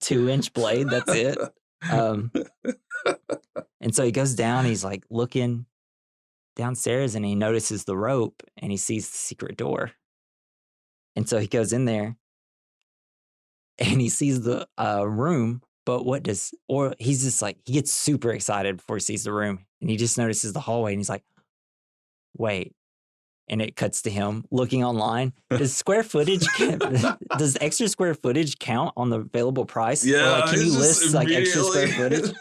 [SPEAKER 1] 2-inch blade. That's it. And so he goes down. He's like looking downstairs and he notices the rope and he sees the secret door. And so he goes in there and he sees the room. But he's just like, he gets super excited before he sees the room and he just notices the hallway and he's like, wait, and it cuts to him looking online. Does extra square footage count on the available price?
[SPEAKER 2] Yeah,
[SPEAKER 1] or like, can you list like extra square
[SPEAKER 2] immediately-
[SPEAKER 1] footage?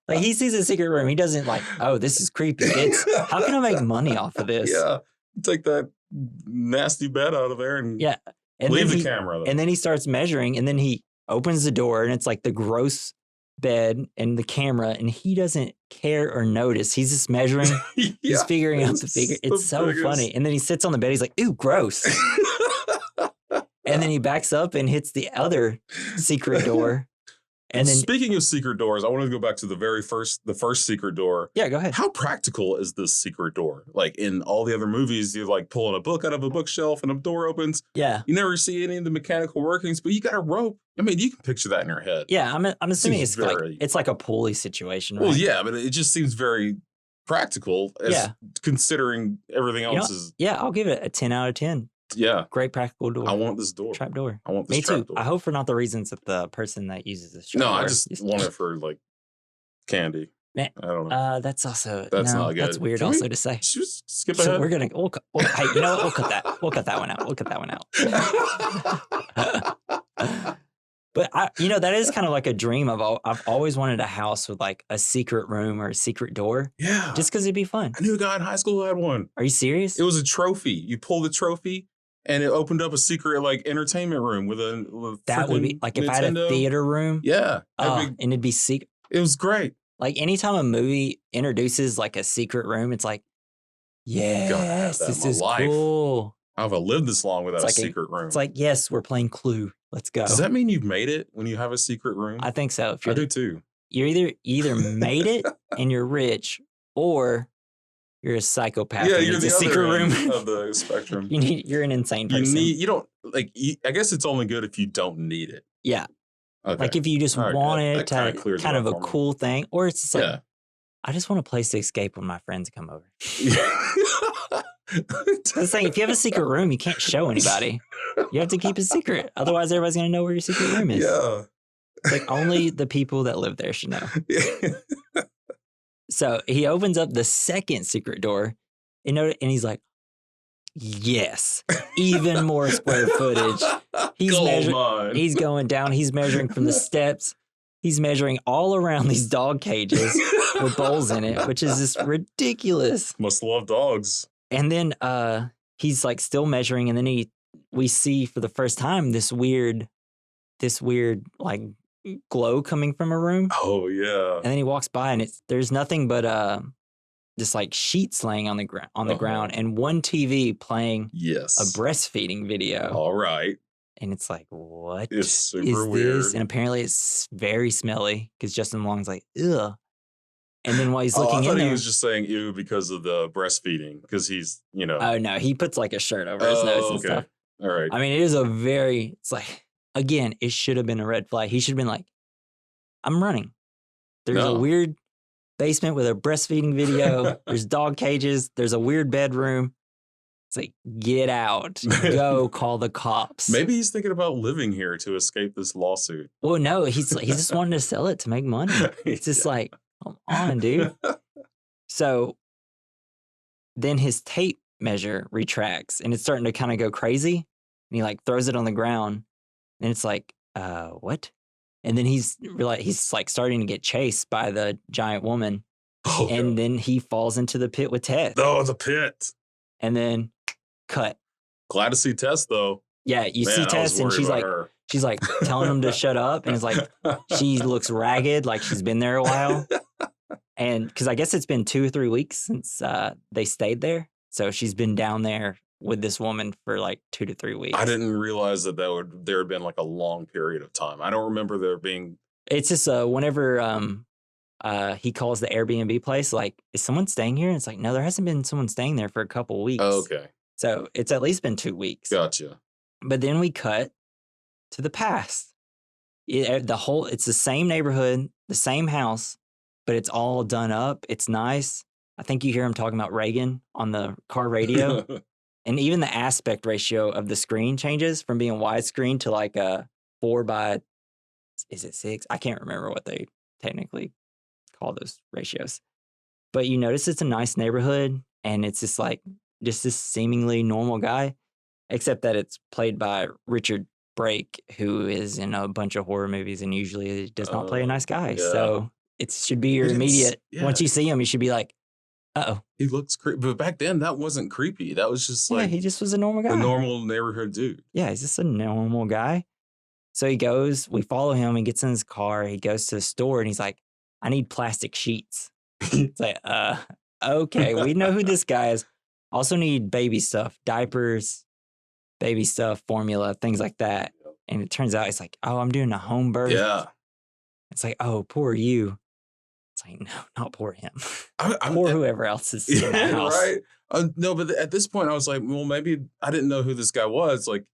[SPEAKER 1] Like he sees a secret room, he doesn't like, oh, this is creepy. It's how can I make money off of this?
[SPEAKER 2] Yeah, take that nasty bed out of there and
[SPEAKER 1] Yeah. And
[SPEAKER 2] leave
[SPEAKER 1] then
[SPEAKER 2] the camera. Though.
[SPEAKER 1] And then he starts measuring, and then he opens the door, and it's like the gross bed and the camera, and he doesn't care or notice. He's just measuring.
[SPEAKER 2] Yeah,
[SPEAKER 1] He's figuring out the figure. It's so funny. And then he sits on the bed. He's like, "Ooh, gross." And then he backs up and hits the other secret door. And then,
[SPEAKER 2] speaking of secret doors, I wanted to go back to the first secret door.
[SPEAKER 1] Yeah, go ahead.
[SPEAKER 2] How practical is this secret door? Like in all the other movies, you're like pulling a book out of a bookshelf and a door opens.
[SPEAKER 1] Yeah.
[SPEAKER 2] You never see any of the mechanical workings, but you got a rope. I mean, you can picture that in your head.
[SPEAKER 1] Yeah, I'm assuming it's like a pulley situation, right?
[SPEAKER 2] Well, yeah, but it just seems very practical considering everything else is.
[SPEAKER 1] Yeah, I'll give it a 10 out of 10.
[SPEAKER 2] Yeah.
[SPEAKER 1] Great practical door.
[SPEAKER 2] I want this door.
[SPEAKER 1] Trap door.
[SPEAKER 2] I want this
[SPEAKER 1] Me
[SPEAKER 2] trap
[SPEAKER 1] too.
[SPEAKER 2] door.
[SPEAKER 1] I hope for not the reasons that the person that uses this trap
[SPEAKER 2] No,
[SPEAKER 1] door.
[SPEAKER 2] I just want it for like candy.
[SPEAKER 1] Man,
[SPEAKER 2] I don't know.
[SPEAKER 1] That's also
[SPEAKER 2] not good.
[SPEAKER 1] That's weird
[SPEAKER 2] Can
[SPEAKER 1] also
[SPEAKER 2] we
[SPEAKER 1] to say.
[SPEAKER 2] Just skip
[SPEAKER 1] So
[SPEAKER 2] ahead.
[SPEAKER 1] we're gonna hey, you know what? We'll cut that. We'll cut that one out. We'll cut that one out. But that is kind of like a dream I've always wanted a house with like a secret room or a secret door.
[SPEAKER 2] Yeah.
[SPEAKER 1] Just because it'd be fun.
[SPEAKER 2] I knew a guy in high school who had one.
[SPEAKER 1] Are you serious?
[SPEAKER 2] It was a trophy. You pull the trophy and it opened up a secret like entertainment room with
[SPEAKER 1] that would be like if I had a theater room.
[SPEAKER 2] Yeah.
[SPEAKER 1] And it'd be secret.
[SPEAKER 2] It was great.
[SPEAKER 1] Like anytime a movie introduces like a secret room, it's like, yes, this is cool.
[SPEAKER 2] How have I lived this long without a secret room?
[SPEAKER 1] It's like, yes, we're playing Clue. Let's go.
[SPEAKER 2] Does that mean you've made it when you have a secret room?
[SPEAKER 1] I think so.
[SPEAKER 2] I do too.
[SPEAKER 1] You're either made it and you're rich, or you're a psychopath.
[SPEAKER 2] Yeah, you're the
[SPEAKER 1] secret
[SPEAKER 2] other
[SPEAKER 1] room
[SPEAKER 2] end of the spectrum.
[SPEAKER 1] You're an insane person.
[SPEAKER 2] I guess it's only good if you don't need it.
[SPEAKER 1] Yeah.
[SPEAKER 2] Okay.
[SPEAKER 1] Like if you just want it to kind of a cool thing, or it's just like, I just want a place to escape when my friends come over. I was saying, if you have a secret room, you can't show anybody. You have to keep it secret. Otherwise, everybody's going to know where your secret room is.
[SPEAKER 2] Yeah.
[SPEAKER 1] It's like only the people that live there should know. So he opens up the second secret door and he's like, yes, even more square footage. He's going down. He's measuring from the steps. He's measuring all around these dog cages with bowls in it, which is just ridiculous.
[SPEAKER 2] Must love dogs.
[SPEAKER 1] And then he's like still measuring, and then we see for the first time this weird like glow coming from a room.
[SPEAKER 2] Oh yeah.
[SPEAKER 1] And then he walks by, and there's nothing but just like sheets laying on the ground, and one TV playing a breastfeeding video.
[SPEAKER 2] All right.
[SPEAKER 1] And it's like, what
[SPEAKER 2] it's super weird.
[SPEAKER 1] This? And apparently it's very smelly because Justin Long's like, ugh. And then while he's looking
[SPEAKER 2] I thought
[SPEAKER 1] in there,
[SPEAKER 2] he was just saying ew because of the breastfeeding, because he's,
[SPEAKER 1] Oh no, he puts like a shirt over his nose and stuff.
[SPEAKER 2] All right.
[SPEAKER 1] I mean, it's like, again, it should have been a red flag. He should have been like, I'm running. There's a weird basement with a breastfeeding video. There's dog cages. There's a weird bedroom. It's like, get out. Go call the cops.
[SPEAKER 2] Maybe he's thinking about living here to escape this lawsuit.
[SPEAKER 1] Well, no, he's just wanting to sell it to make money. It's just like, come on, dude. So then his tape measure retracts, and it's starting to kind of go crazy. And he like throws it on the ground, and it's like, what? And then he's like starting to get chased by the giant woman.
[SPEAKER 2] Oh,
[SPEAKER 1] and then he falls into the pit with Tess.
[SPEAKER 2] Oh, the pit.
[SPEAKER 1] And then cut.
[SPEAKER 2] Glad to see Tess though.
[SPEAKER 1] Yeah, you see Tess, and she's like telling him to shut up, and it's like she looks ragged, like she's been there a while. And because I guess it's been 2 or 3 weeks since they stayed there, so she's been down there with this woman for like 2 to 3 weeks.
[SPEAKER 2] I didn't realize that there had been like a long period of time. I don't remember there being.
[SPEAKER 1] It's just whenever he calls the Airbnb place, like, is someone staying here? And it's like, no, there hasn't been someone staying there for a couple weeks.
[SPEAKER 2] Oh, okay.
[SPEAKER 1] So it's at least been 2 weeks.
[SPEAKER 2] Gotcha.
[SPEAKER 1] But then we cut to the past. It's the same neighborhood, the same house, but it's all done up. It's nice. I think you hear him talking about Reagan on the car radio. And even the aspect ratio of the screen changes from being widescreen to like a 4:6? I can't remember what they technically call those ratios. But you notice it's a nice neighborhood, and it's just like just this seemingly normal guy, except that it's played by Richard Brake, who is in a bunch of horror movies and usually does not play a nice guy.
[SPEAKER 2] Yeah.
[SPEAKER 1] So it should be your immediate. Once you see him, you should be like, uh-oh.
[SPEAKER 2] He looks creepy. But back then, that wasn't creepy. That was just like...
[SPEAKER 1] he just was a normal guy.
[SPEAKER 2] A normal neighborhood dude.
[SPEAKER 1] Yeah, he's just a normal guy. So he goes, we follow him, he gets in his car, he goes to the store, and he's like, I need plastic sheets. It's like, okay, we know who this guy is. Also need baby stuff, diapers, baby stuff, formula, things like that. And it turns out it's like, oh, I'm doing a home birth.
[SPEAKER 2] Yeah.
[SPEAKER 1] It's like, oh, poor you. It's like, no, not poor him. Poor whoever else is in that house.
[SPEAKER 2] Right? No, but at this point, I was like, well, maybe I didn't know who this guy was. Like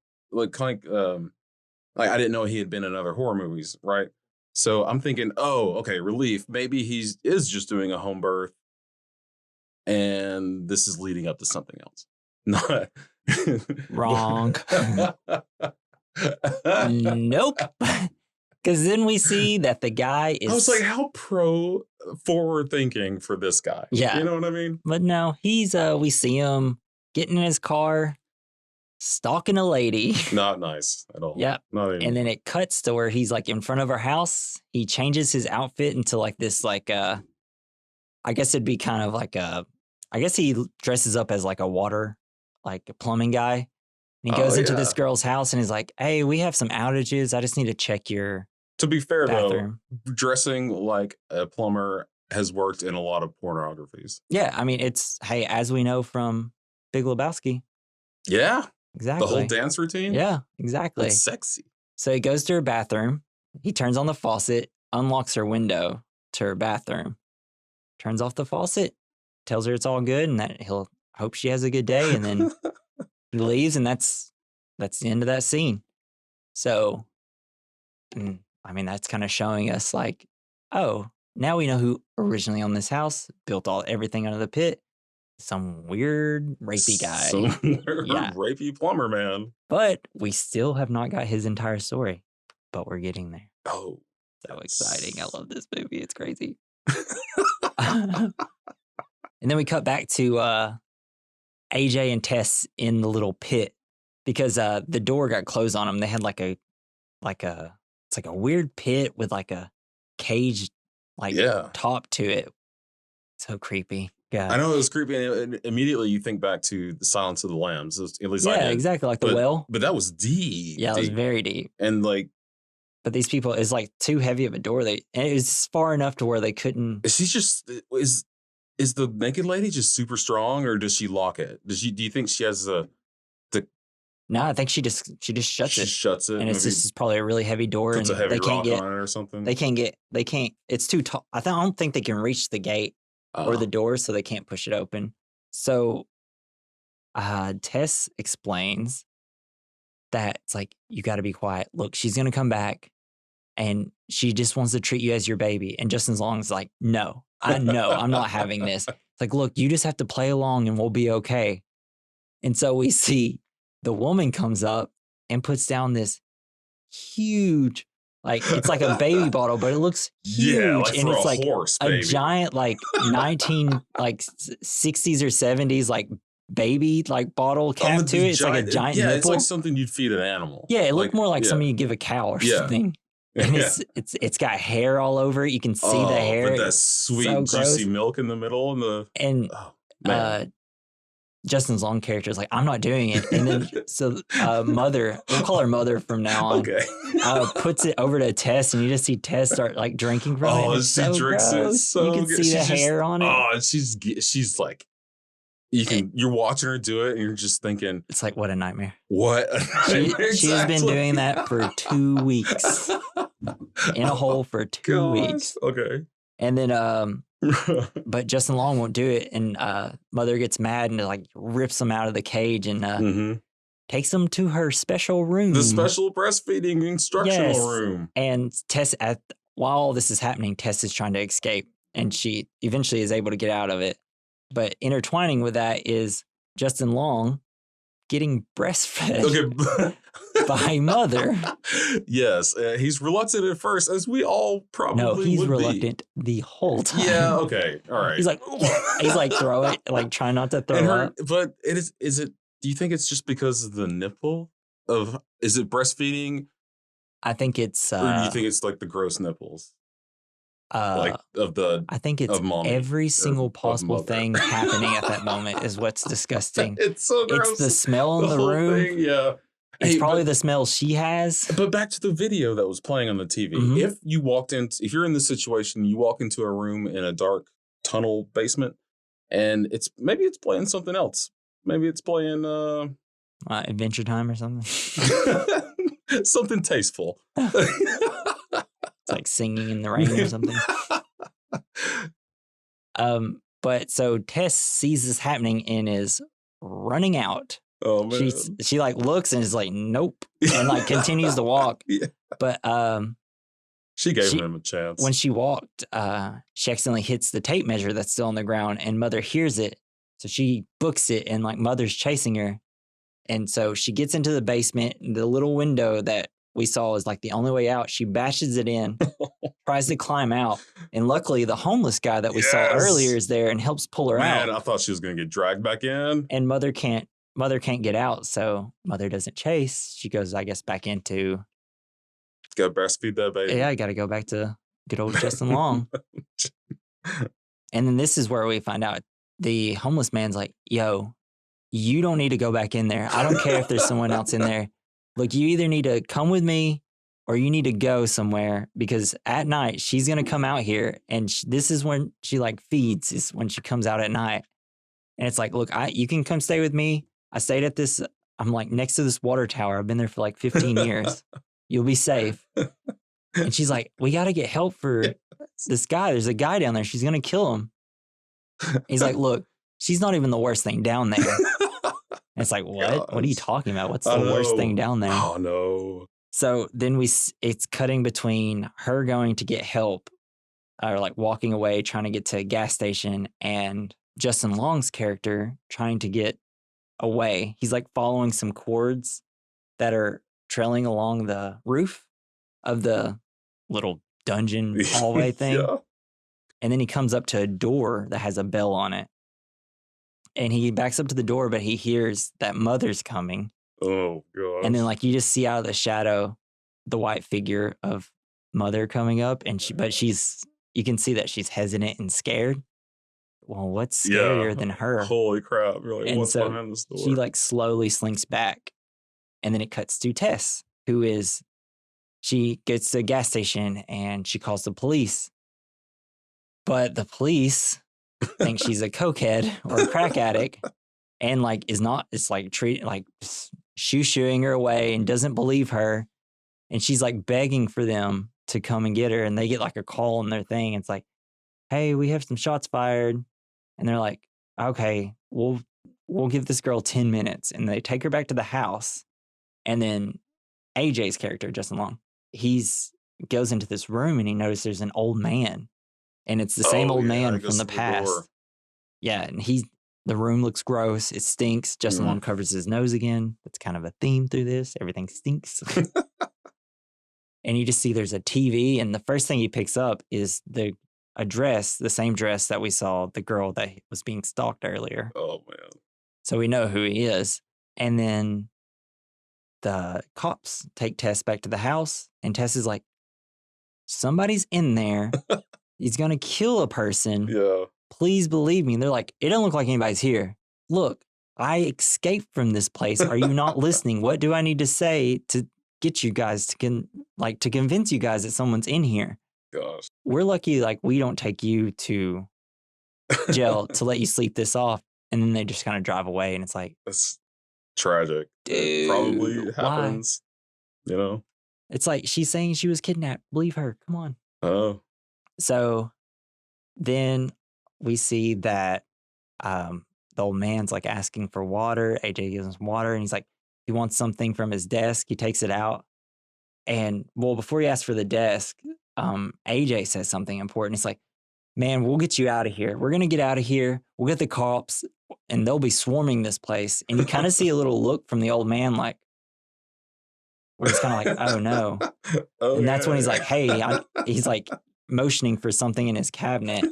[SPEAKER 2] I didn't know he had been in other horror movies, right? So I'm thinking, oh, okay, relief. Maybe he is just doing a home birth, and this is leading up to something else. Not
[SPEAKER 1] wrong. Nope. Because then we see that the guy is...
[SPEAKER 2] I was like, how forward thinking for this guy.
[SPEAKER 1] Yeah.
[SPEAKER 2] You know what I mean?
[SPEAKER 1] But no, he's, we see him getting in his car, stalking a lady.
[SPEAKER 2] Not nice at all.
[SPEAKER 1] Yeah. And then it cuts to where he's like in front of her house. He changes his outfit into like this, like, I guess it'd be kind of like I guess he dresses up as like a water, like a plumbing guy. And he goes into this girl's house and he's like, hey, we have some outages. I just need to check your...
[SPEAKER 2] To be fair,
[SPEAKER 1] bathroom.
[SPEAKER 2] Though, dressing like a plumber has worked in a lot of pornographies.
[SPEAKER 1] Yeah, I mean, it's, hey, as we know from Big Lebowski.
[SPEAKER 2] Yeah.
[SPEAKER 1] Exactly.
[SPEAKER 2] The whole dance routine?
[SPEAKER 1] Yeah, exactly.
[SPEAKER 2] It's sexy.
[SPEAKER 1] So he goes to her bathroom. He turns on the faucet, unlocks her window to her bathroom, turns off the faucet, tells her it's all good and that he'll hope she has a good day. And then he leaves, and that's the end of that scene. So, I mean, that's kind of showing us like, oh, now we know who originally owned this house, built everything under the pit. Some weird rapey guy.
[SPEAKER 2] Some weird rapey plumber man.
[SPEAKER 1] But we still have not got his entire story. But we're getting there.
[SPEAKER 2] Oh.
[SPEAKER 1] So exciting. I love this movie. It's crazy. And then we cut back to AJ and Tess in the little pit because the door got closed on them. They had it's like a weird pit with like a cage top to it. So creepy. God.
[SPEAKER 2] I know it was creepy, and immediately you think back to the Silence of the Lambs. At least I did.
[SPEAKER 1] Exactly, like the well.
[SPEAKER 2] But that was deep.
[SPEAKER 1] Yeah, it was very deep.
[SPEAKER 2] And like,
[SPEAKER 1] but these people, it's like too heavy of a door. And it was far enough to where they couldn't.
[SPEAKER 2] Is the naked lady just super strong, or does she lock it? Do you think she has the?
[SPEAKER 1] No, I think she just shuts it.
[SPEAKER 2] Shuts it,
[SPEAKER 1] and it's just probably a really heavy door, and
[SPEAKER 2] a heavy
[SPEAKER 1] they can't get
[SPEAKER 2] on it or something.
[SPEAKER 1] They can't. It's too tall. I don't think they can reach the gate. Or the door, so they can't push it open. So Tess explains that it's like, you got to be quiet. Look, she's going to come back, and she just wants to treat you as your baby. And Justin Long's like, no, I'm not having this. It's like, look, you just have to play along, and we'll be okay. And so we see the woman comes up and puts down this huge... Like, it's like a baby bottle, but it looks huge.
[SPEAKER 2] Yeah, like
[SPEAKER 1] and it's like
[SPEAKER 2] horse,
[SPEAKER 1] a giant, like 60s or 70s, like baby, like bottle cap to it. It's like a giant nipple.
[SPEAKER 2] It's like something you'd feed an animal.
[SPEAKER 1] Yeah, it looked more like something you'd give a cow or something. And it's got hair all over it. You can see the hair.
[SPEAKER 2] With that sweet, juicy milk in the middle.
[SPEAKER 1] Justin's Long character is like, I'm not doing it. And then, Mother, we'll call her Mother from now on, puts it over to Tess, and you just see Tess start like drinking from it.
[SPEAKER 2] Oh, she drinks it so
[SPEAKER 1] you can see the hair on it.
[SPEAKER 2] Oh, and she's like, you're watching her do it, and you're just thinking,
[SPEAKER 1] it's like, what a nightmare.
[SPEAKER 2] What?
[SPEAKER 1] She has been doing that for 2 weeks. In a hole for 2 weeks.
[SPEAKER 2] Okay.
[SPEAKER 1] And then, but Justin Long won't do it, and Mother gets mad and like rips him out of the cage and takes him to her special room,
[SPEAKER 2] the special breastfeeding instructional room.
[SPEAKER 1] And Tess, while all this is happening, Tess is trying to escape, and she eventually is able to get out of it. But intertwining with that is Justin Long getting breastfed.
[SPEAKER 2] Okay.
[SPEAKER 1] by Mother.
[SPEAKER 2] Yes, he's reluctant at first, as we all probably
[SPEAKER 1] No, he's
[SPEAKER 2] would
[SPEAKER 1] reluctant the whole time.
[SPEAKER 2] Yeah, okay, all right.
[SPEAKER 1] He's like throw it, like trying not to throw up.
[SPEAKER 2] But is it? Do you think it's just because of the nipple? Is it breastfeeding?
[SPEAKER 1] I think it's.
[SPEAKER 2] Or do you think it's like the gross nipples? Like
[SPEAKER 1] I think it's
[SPEAKER 2] mommy,
[SPEAKER 1] every single possible thing happening at that moment is what's disgusting.
[SPEAKER 2] It's so gross.
[SPEAKER 1] It's the smell in the room.
[SPEAKER 2] Thing, yeah.
[SPEAKER 1] It's probably the smell she has.
[SPEAKER 2] But back to the video that was playing on the TV.
[SPEAKER 1] Mm-hmm.
[SPEAKER 2] If you're in this situation, you walk into a room in a dark tunnel basement, and maybe it's playing something else. Maybe it's playing
[SPEAKER 1] Adventure Time or something.
[SPEAKER 2] Something tasteful.
[SPEAKER 1] It's like Singing in the Rain or something. But so Tess sees this happening and is running out.
[SPEAKER 2] Oh man.
[SPEAKER 1] She like looks and is like, nope. And like continues to walk.
[SPEAKER 2] Yeah.
[SPEAKER 1] But
[SPEAKER 2] she gave him a chance.
[SPEAKER 1] When she walked, she accidentally hits the tape measure that's still on the ground, and Mother hears it. So she books it, and like Mother's chasing her. And so she gets into the basement, and the little window that we saw is like the only way out. She bashes it in, tries to climb out. And luckily the homeless guy that we saw earlier is there and helps pull her out.
[SPEAKER 2] Man, I thought she was going to get dragged back in.
[SPEAKER 1] And Mother can't get out. So Mother doesn't chase. She goes, I guess, back into.
[SPEAKER 2] Got to breastfeed that baby.
[SPEAKER 1] Yeah, I got to go back to good old Justin Long. And then this is where we find out the homeless man's like, yo, you don't need to go back in there. I don't care if there's someone else in there. Look, you either need to come with me or you need to go somewhere, because at night she's going to come out here, and this is when she like feeds, is when she comes out at night. And it's like, look, you can come stay with me. I stayed at this, I'm like next to this water tower. I've been there for like 15 years. You'll be safe. And she's like, we got to get help for this guy. There's a guy down there. She's going to kill him. He's like, look, she's not even the worst thing down there. And it's like, what? Gosh. What are you talking about? What's the worst thing down there?
[SPEAKER 2] Oh, no.
[SPEAKER 1] So then it's cutting between her going to get help, or like walking away, trying to get to a gas station, and Justin Long's character trying to get away. He's like following some cords that are trailing along the roof of the little dungeon hallway thing. Yeah. And then he comes up to a door that has a bell on it. And he backs up to the door, but he hears that Mother's coming.
[SPEAKER 2] Oh, God.
[SPEAKER 1] And then, like, you just see out of the shadow the white figure of Mother coming up. And you can see that she's hesitant and scared. Well, what's scarier than her?
[SPEAKER 2] Holy crap. You're like, what's behind this door?
[SPEAKER 1] She, like, slowly slinks back. And then it cuts to Tess, she gets to a gas station and she calls the police. But the police think she's a cokehead or a crack addict, and like it's like treating, like shoo-shooing her away, and doesn't believe her. And she's like begging for them to come and get her, and they get like a call on their thing. It's like, hey, we have some shots fired. And they're like, okay, we'll give this girl 10 minutes. And they take her back to the house. And then AJ's character, Justin Long, goes into this room and he notices there's an old man. And it's the same old man from the past. Yeah, and the room looks gross. It stinks. Justin Long covers his nose again. That's kind of a theme through this. Everything stinks. And you just see there's a TV, and the first thing he picks up is the same dress that we saw the girl that was being stalked earlier.
[SPEAKER 2] Oh, man.
[SPEAKER 1] So we know who he is. And then the cops take Tess back to the house, and Tess is like, somebody's in there. He's going to kill a person.
[SPEAKER 2] Yeah.
[SPEAKER 1] Please believe me. And they're like, it don't look like anybody's here. Look, I escaped from this place. Are you not listening? What do I need to say to get you guys to convince you guys that someone's in here?
[SPEAKER 2] Gosh.
[SPEAKER 1] We're lucky, like, we don't take you to jail to let you sleep this off. And then they just kind of drive away. And it's like,
[SPEAKER 2] that's tragic.
[SPEAKER 1] Dude,
[SPEAKER 2] it probably happens.
[SPEAKER 1] Why?
[SPEAKER 2] You know?
[SPEAKER 1] It's like, she's saying she was kidnapped. Believe her. Come on.
[SPEAKER 2] Oh.
[SPEAKER 1] So then we see that the old man's like asking for water. AJ gives him water, and he's like, he wants something from his desk. He takes it out. And well, before he asks for the desk, AJ says something important. He's like, man, we'll get you out of here. We're going to get out of here. We'll get the cops, and they'll be swarming this place. And you kind of see a little look from the old man like, where he's kind of like, oh no. And that's when he's like, hey, he's like motioning for something in his cabinet.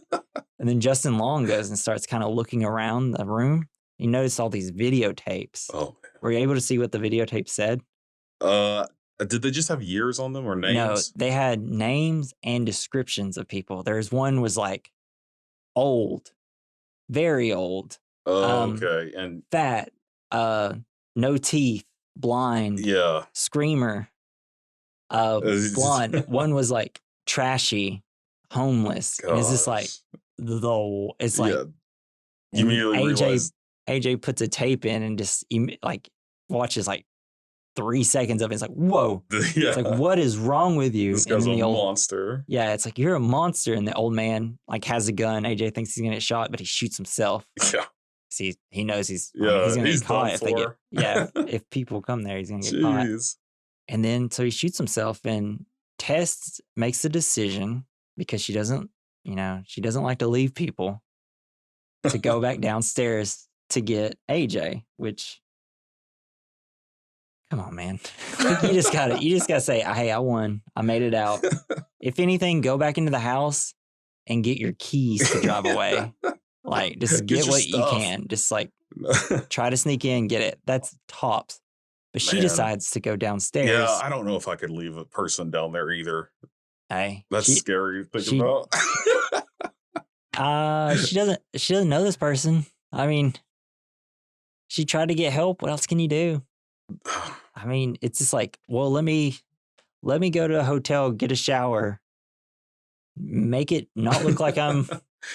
[SPEAKER 1] And then Justin Long goes and starts kind of looking around the room. You notice all these videotapes.
[SPEAKER 2] Oh,
[SPEAKER 1] were you able to see what the videotape said?
[SPEAKER 2] Did they just have years on them or names?
[SPEAKER 1] No, they had names and descriptions of people. There's one was like old, very old.
[SPEAKER 2] Okay. And
[SPEAKER 1] fat, no teeth, blind, screamer, blonde. One was like trashy, homeless. And it's just like it's like
[SPEAKER 2] you immediately realize
[SPEAKER 1] AJ puts a tape in and just like watches like 3 seconds of it. It's like, whoa. It's like, what is wrong with you?
[SPEAKER 2] This guy's a monster.
[SPEAKER 1] Yeah, it's like, you're a monster. And the old man like has a gun. AJ thinks he's gonna get shot, but he shoots himself.
[SPEAKER 2] Yeah.
[SPEAKER 1] See, he knows he's gonna get caught if they get if people come there, he's gonna get caught. And then so he shoots himself, and Tess makes the decision because she doesn't like to leave people to go back downstairs to get AJ, which come on, man. you just gotta say, hey, I won. I made it out. If anything, go back into the house and get your keys to drive away. Like, just get what you can. Just like try to sneak in, get it. That's tops. But she decides to go downstairs.
[SPEAKER 2] Yeah, I don't know if I could leave a person down there either.
[SPEAKER 1] Hey,
[SPEAKER 2] that's scary to think
[SPEAKER 1] about. She doesn't know this person. I mean, she tried to get help. What else can you do? I mean, it's just like, well, let me go to a hotel, get a shower, make it not look like I'm,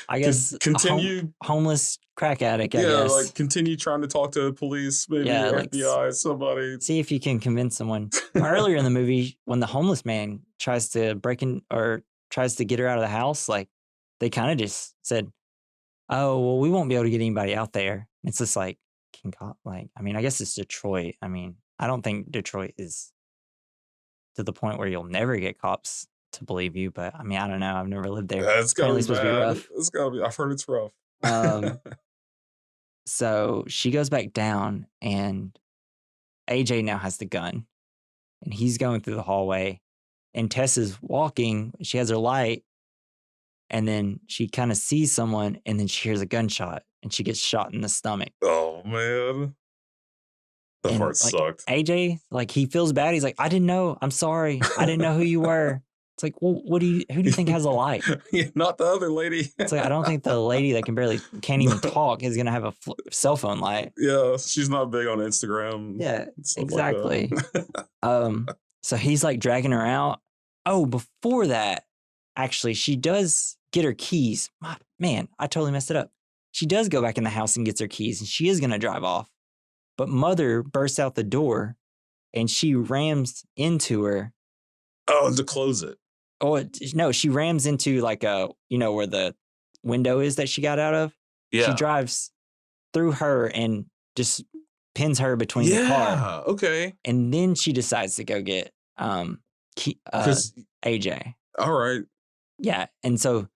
[SPEAKER 1] I guess,
[SPEAKER 2] continue
[SPEAKER 1] homeless crack addict. I guess.
[SPEAKER 2] Like continue trying to talk to police, maybe FBI, somebody.
[SPEAKER 1] See if you can convince someone. Earlier in the movie, when the homeless man tries to break in or tries to get her out of the house, like they kind of just said, "Oh, well, we won't be able to get anybody out there." It's just like, I mean, I guess it's Detroit. I mean, I don't think Detroit is to the point where you'll never get cops to believe you, but I mean, I don't know. I've never lived there.
[SPEAKER 2] It's gotta be rough. It's gotta be. I've heard it's rough.
[SPEAKER 1] So she goes back down, and AJ now has the gun, and he's going through the hallway, and Tess is walking. She has her light, and then she kind of sees someone, and then she hears a gunshot, and she gets shot in the stomach.
[SPEAKER 2] Oh man, that part sucked.
[SPEAKER 1] AJ, like, he feels bad. He's like, I didn't know. I'm sorry. I didn't know who you were. It's like, well, who do you think has a light?
[SPEAKER 2] Not the other lady.
[SPEAKER 1] It's like, I don't think the lady that can't even talk is gonna have a cell phone light.
[SPEAKER 2] Yeah, she's not big on Instagram.
[SPEAKER 1] Yeah, exactly. So he's like dragging her out. Oh, before that, actually, she does get her keys. Man, I totally messed it up. She does go back in the house and gets her keys, and she is gonna drive off. But Mother bursts out the door, and she rams into her.
[SPEAKER 2] Oh, to close it.
[SPEAKER 1] Oh, no, she rams into like where the window is that she got out of. Yeah. She drives through her and just pins her between the car.
[SPEAKER 2] Yeah, okay.
[SPEAKER 1] And then she decides to go get AJ.
[SPEAKER 2] All right.
[SPEAKER 1] Yeah, and so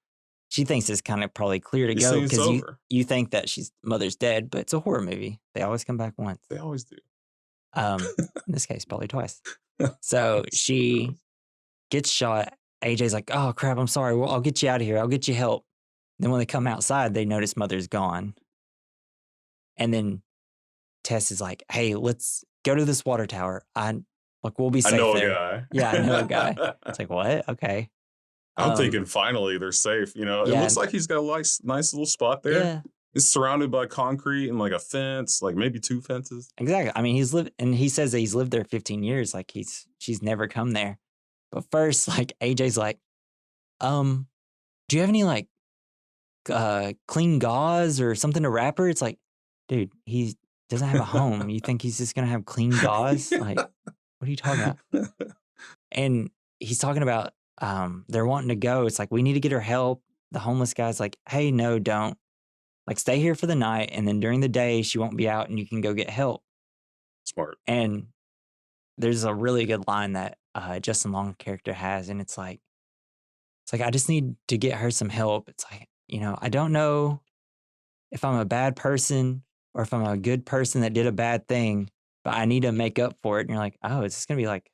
[SPEAKER 1] she thinks it's kind of probably clear to go because you think that Mother's dead, but it's a horror movie. They always come back once.
[SPEAKER 2] They always do.
[SPEAKER 1] In this case, probably twice. So she gets shot. AJ's like, oh, crap, I'm sorry. Well, I'll get you out of here. I'll get you help. Then when they come outside, they notice Mother's gone. And then Tess is like, hey, let's go to this water tower. We'll be safe there.
[SPEAKER 2] I know a guy.
[SPEAKER 1] Yeah, I know a guy. It's like, what? Okay.
[SPEAKER 2] I'm thinking finally they're safe. It looks like he's got a nice little spot there. Yeah. It's surrounded by concrete and like a fence, like maybe 2 fences.
[SPEAKER 1] Exactly. I mean, he says that he's lived there 15 years. Like she's never come there. But first, like, AJ's like, do you have any like clean gauze or something to wrap her? It's like, dude, he doesn't have a home. You think he's just gonna have clean gauze? Like, what are you talking about? And he's talking about they're wanting to go. It's like, we need to get her help. The homeless guy's like, hey, no, don't. Like, stay here for the night, and then during the day she won't be out and you can go get help.
[SPEAKER 2] Smart.
[SPEAKER 1] And there's a really good line that Justin Long character has, and it's like, I just need to get her some help. It's like, I don't know if I'm a bad person or if I'm a good person that did a bad thing, but I need to make up for it. And you're like, oh, it's just gonna be like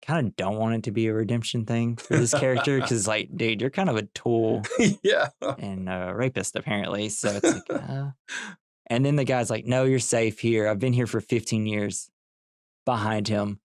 [SPEAKER 1] kind of don't want it to be a redemption thing for this character because, like, dude, you're kind of a tool
[SPEAKER 2] Yeah.
[SPEAKER 1] and a rapist, apparently. So it's like, and then the guy's like, no, you're safe here. I've been here for 15 years. Behind him,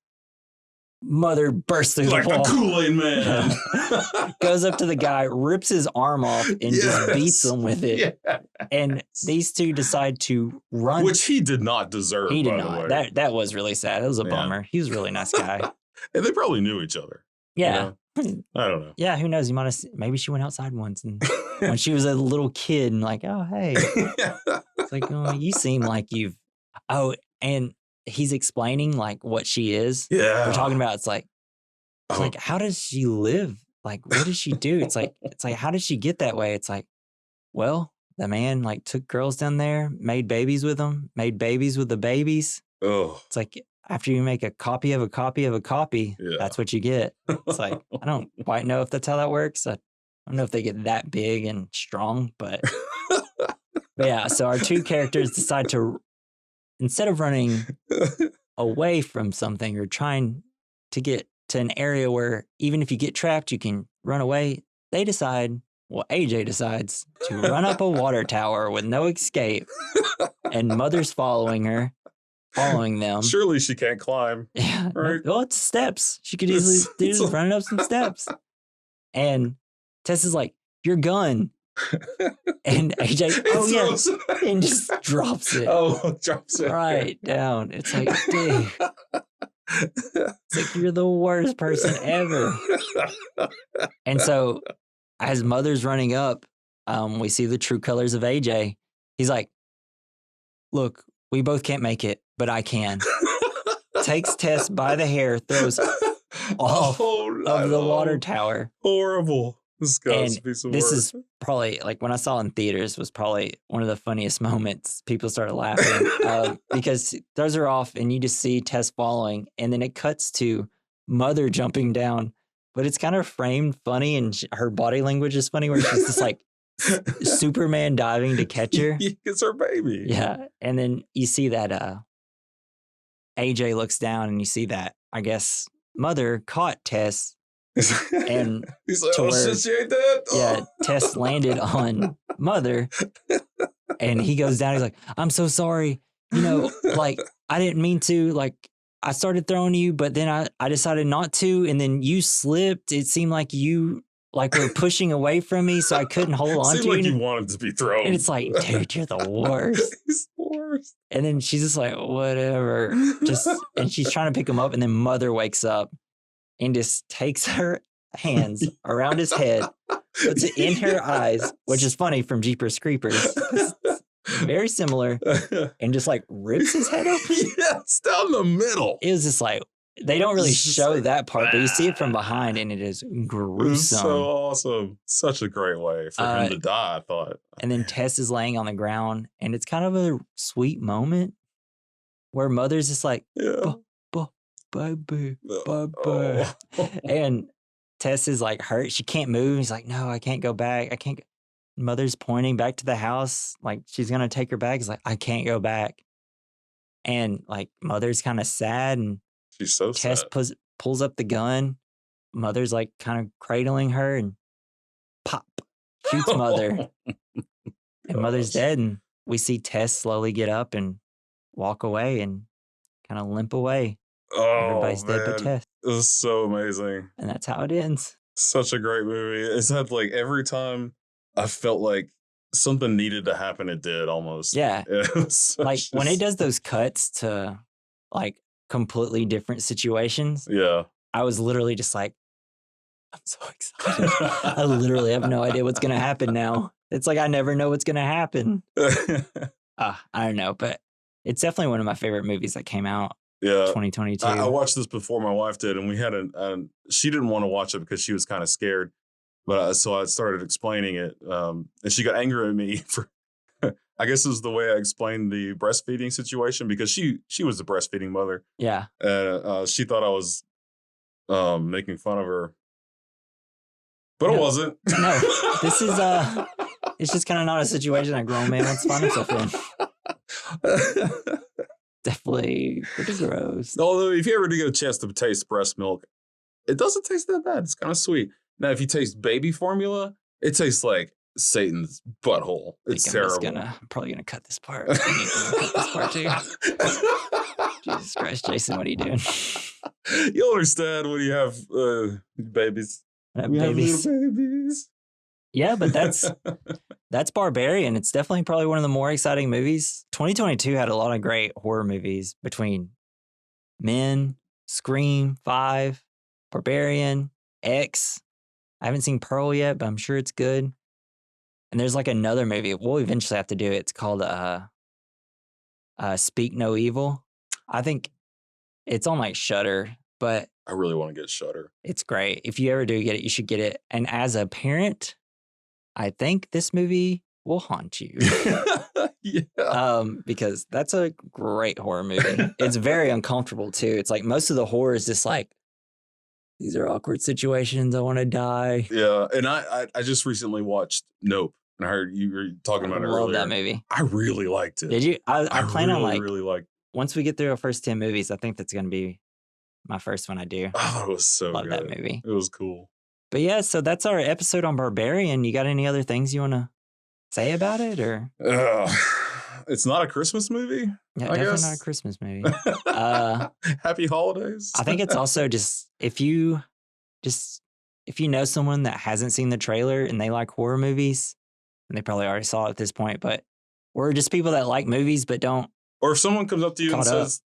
[SPEAKER 1] mother bursts through
[SPEAKER 2] like
[SPEAKER 1] the wall.
[SPEAKER 2] The Kool-Aid Man.
[SPEAKER 1] Goes up to the guy, rips his arm off, and just beats him with it. Yeah. And these two decide to run.
[SPEAKER 2] Which he did not deserve,
[SPEAKER 1] he did
[SPEAKER 2] by
[SPEAKER 1] not.
[SPEAKER 2] the way.
[SPEAKER 1] That was really sad. It was a bummer. He was a really nice guy.
[SPEAKER 2] And they probably knew each other.
[SPEAKER 1] Yeah.
[SPEAKER 2] You know? I don't know.
[SPEAKER 1] Yeah, who knows? You might have. Maybe she went outside once, and when she was a little kid, and like, oh hey, it's like, oh, you seem like you've. Oh, and he's explaining like what she is.
[SPEAKER 2] Yeah,
[SPEAKER 1] we're talking about. It's like, how does she live? Like, what does she do? It's like, how did she get that way? It's like, well, the man like took girls down there, made babies with them, made babies with the babies.
[SPEAKER 2] Oh,
[SPEAKER 1] it's like. After you make a copy of a copy of a copy, that's what you get. It's like, I don't quite know if that's how that works. I don't know if they get that big and strong, but yeah. So our two characters decide to, instead of running away from something or trying to get to an area where even if you get trapped, you can run away, they decide, well, AJ decides to run up a water tower with no escape, and Mother's following them.
[SPEAKER 2] Surely she can't climb.
[SPEAKER 1] Yeah.
[SPEAKER 2] Right?
[SPEAKER 1] Well, it's steps. She could easily do running up some steps. And Tess is like, your gun. And AJ, oh yeah, and just drops it.
[SPEAKER 2] Oh, drops it.
[SPEAKER 1] Right down. It's like, dude. It's like, you're the worst person ever. And so as Mother's running up, we see the true colors of AJ. He's like, look, we both can't make it, but I can. Takes Tess by the hair, throws off of the water tower.
[SPEAKER 2] Horrible. This
[SPEAKER 1] is probably, like, when I saw it in theaters, was probably one of the funniest moments. People started laughing because throws her off and you just see Tess falling, and then it cuts to Mother jumping down, but it's kind of framed funny, and her body language is funny where she's just like Superman diving to catch her.
[SPEAKER 2] It's her baby.
[SPEAKER 1] Yeah. And then you see that AJ looks down and you see that, I guess, Mother caught Tess. And
[SPEAKER 2] he's like, oh shit, she ain't dead.
[SPEAKER 1] Yeah, Tess landed on Mother, and he goes down. He's like, I'm so sorry. You know, like, I didn't mean to. Like, I started throwing you, but then I decided not to, and then you slipped. It seemed like you were pushing away from me, so I couldn't hold on to you.
[SPEAKER 2] Seemed like you wanted to be thrown.
[SPEAKER 1] And it's like, dude, you're the worst.
[SPEAKER 2] He's the worst.
[SPEAKER 1] And then she's just like, whatever. And she's trying to pick him up, and then Mother wakes up and just takes her hands around his head, puts it in her eyes, which is funny from Jeepers Creepers. Very similar. And just like rips his head open.
[SPEAKER 2] Yeah, it's down the middle.
[SPEAKER 1] It was just like, they don't really show that part, but you see it from behind and it is gruesome. It was
[SPEAKER 2] so awesome. Such a great way for him to die, I thought.
[SPEAKER 1] And then Tess is laying on the ground, and it's kind of a sweet moment where Mother's just like, baby, baby. And Tess is like hurt. She can't move. He's like, no, I can't go back. I can't. Mother's pointing back to the house. Like, she's going to take her back. He's like, I can't go back. And like, Mother's kind of sad. And
[SPEAKER 2] she's so
[SPEAKER 1] Tess
[SPEAKER 2] sad.
[SPEAKER 1] Pulls up the gun. Mother's like kind of cradling her, and pop, shoots Mother. And Mother's dead. And we see Tess slowly get up and walk away and kind of limp away.
[SPEAKER 2] Oh,
[SPEAKER 1] everybody's dead but Tess.
[SPEAKER 2] It was so amazing.
[SPEAKER 1] And that's how it ends.
[SPEAKER 2] Such a great movie. It's had like every time I felt like something needed to happen, it did almost.
[SPEAKER 1] Yeah. Like when it does those cuts to like completely different situations.
[SPEAKER 2] Yeah.
[SPEAKER 1] I was literally just like, I'm so excited. I literally have no idea what's going to happen now. It's like I never know what's going to happen. I don't know, but it's definitely one of my favorite movies that came out.
[SPEAKER 2] Yeah,
[SPEAKER 1] 2022.
[SPEAKER 2] I watched this before my wife did, and we had she didn't want to watch it because she was kind of scared. But so I started explaining it, and she got angry at me for, I guess it was the way I explained the breastfeeding situation, because she was the breastfeeding mother.
[SPEAKER 1] Yeah.
[SPEAKER 2] She thought I was making fun of her, but I wasn't.
[SPEAKER 1] No, this is it's just kind of not a situation a grown man wants to find himself in. Definitely pretty gross.
[SPEAKER 2] Although if you ever do get a chance to taste breast milk, it doesn't taste that bad. It's kind of sweet. Now, if you taste baby formula, it tastes like Satan's butthole. It's terrible.
[SPEAKER 1] I'm probably gonna cut this part. I need to cut this part too. Jesus Christ, Jason, what are you doing?
[SPEAKER 2] You'll understand when you have babies. We have little babies.
[SPEAKER 1] Yeah, but that's Barbarian. It's definitely probably one of the more exciting movies. 2022 had a lot of great horror movies between Men, Scream, 5, Barbarian, X. I haven't seen Pearl yet, but I'm sure it's good. And there's like another movie. We'll eventually have to do it. It's called Speak No Evil. I think it's on like Shudder, but
[SPEAKER 2] I really want to get Shudder.
[SPEAKER 1] It's great. If you ever do get it, you should get it. And as a parent, I think this movie will haunt you.
[SPEAKER 2] Yeah.
[SPEAKER 1] Because that's a great horror movie. It's very uncomfortable too. It's like most of the horror is just like, these are awkward situations. I want to die.
[SPEAKER 2] Yeah. And I just recently watched Nope. And I heard you were talking about it earlier.
[SPEAKER 1] I love that movie.
[SPEAKER 2] I really liked it.
[SPEAKER 1] Did you? I plan on
[SPEAKER 2] really liked.
[SPEAKER 1] Once we get through our first 10 movies, I think that's going to be my first one I do.
[SPEAKER 2] Oh, it was so
[SPEAKER 1] Love
[SPEAKER 2] good.
[SPEAKER 1] that movie.
[SPEAKER 2] It was cool.
[SPEAKER 1] But yeah, so that's our episode on Barbarian. You got any other things you want to say about it, or?
[SPEAKER 2] It's not a Christmas movie.
[SPEAKER 1] Yeah,
[SPEAKER 2] I
[SPEAKER 1] definitely
[SPEAKER 2] guess.
[SPEAKER 1] not a Christmas movie.
[SPEAKER 2] Happy holidays.
[SPEAKER 1] I think it's also just if you know someone that hasn't seen the trailer and they like horror movies, and they probably already saw it at this point, but or just people that like movies but don't.
[SPEAKER 2] Or if someone comes up to you and says,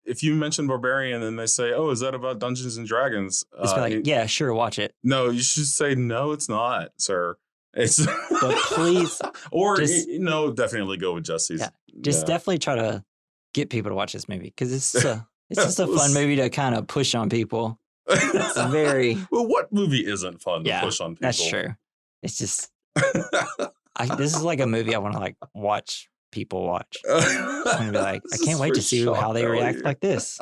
[SPEAKER 2] if you mention Barbarian and they say, oh, is that about Dungeons and Dragons?
[SPEAKER 1] Just be like, yeah, sure, watch it.
[SPEAKER 2] No, you should say, no, it's not, sir. It's
[SPEAKER 1] but please.
[SPEAKER 2] Or, definitely go with Jesse's.
[SPEAKER 1] Yeah, definitely try to get people to watch this movie because it's just a fun movie to kind of push on people. It's very.
[SPEAKER 2] Well, what movie isn't fun to push on people?
[SPEAKER 1] That's true. It's just. This is like a movie I want to like watch. People watch. I'm gonna be like, I can't wait to see how they react like this.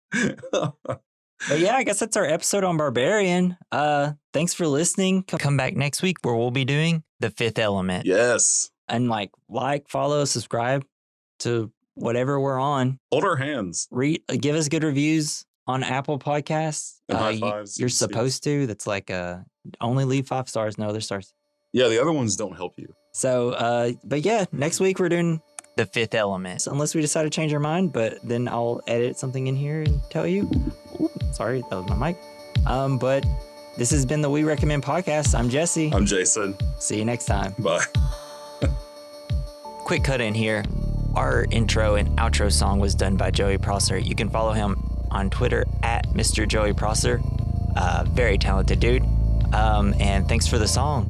[SPEAKER 1] But yeah, I guess that's our episode on Barbarian. Thanks for listening. Come back next week where we'll be doing The Fifth Element.
[SPEAKER 2] Yes.
[SPEAKER 1] And like, follow, subscribe to whatever we're on.
[SPEAKER 2] Hold our hands.
[SPEAKER 1] Give us good reviews on Apple Podcasts.
[SPEAKER 2] And high fives.
[SPEAKER 1] You're supposed to. That's like only leave 5 stars, no other stars.
[SPEAKER 2] Yeah, the other ones don't help you.
[SPEAKER 1] So, but yeah, next week we're doing The Fifth Element. So unless we decide to change our mind, but then I'll edit something in here and tell you. Ooh, sorry, that was my mic. But this has been the We Recommend Podcast. I'm Jesse.
[SPEAKER 2] I'm Jason.
[SPEAKER 1] See you next time.
[SPEAKER 2] Bye.
[SPEAKER 1] Quick cut in here. Our intro and outro song was done by Joey Prosser. You can follow him on Twitter at Mr. Joey Prosser. Very talented dude. And thanks for the song.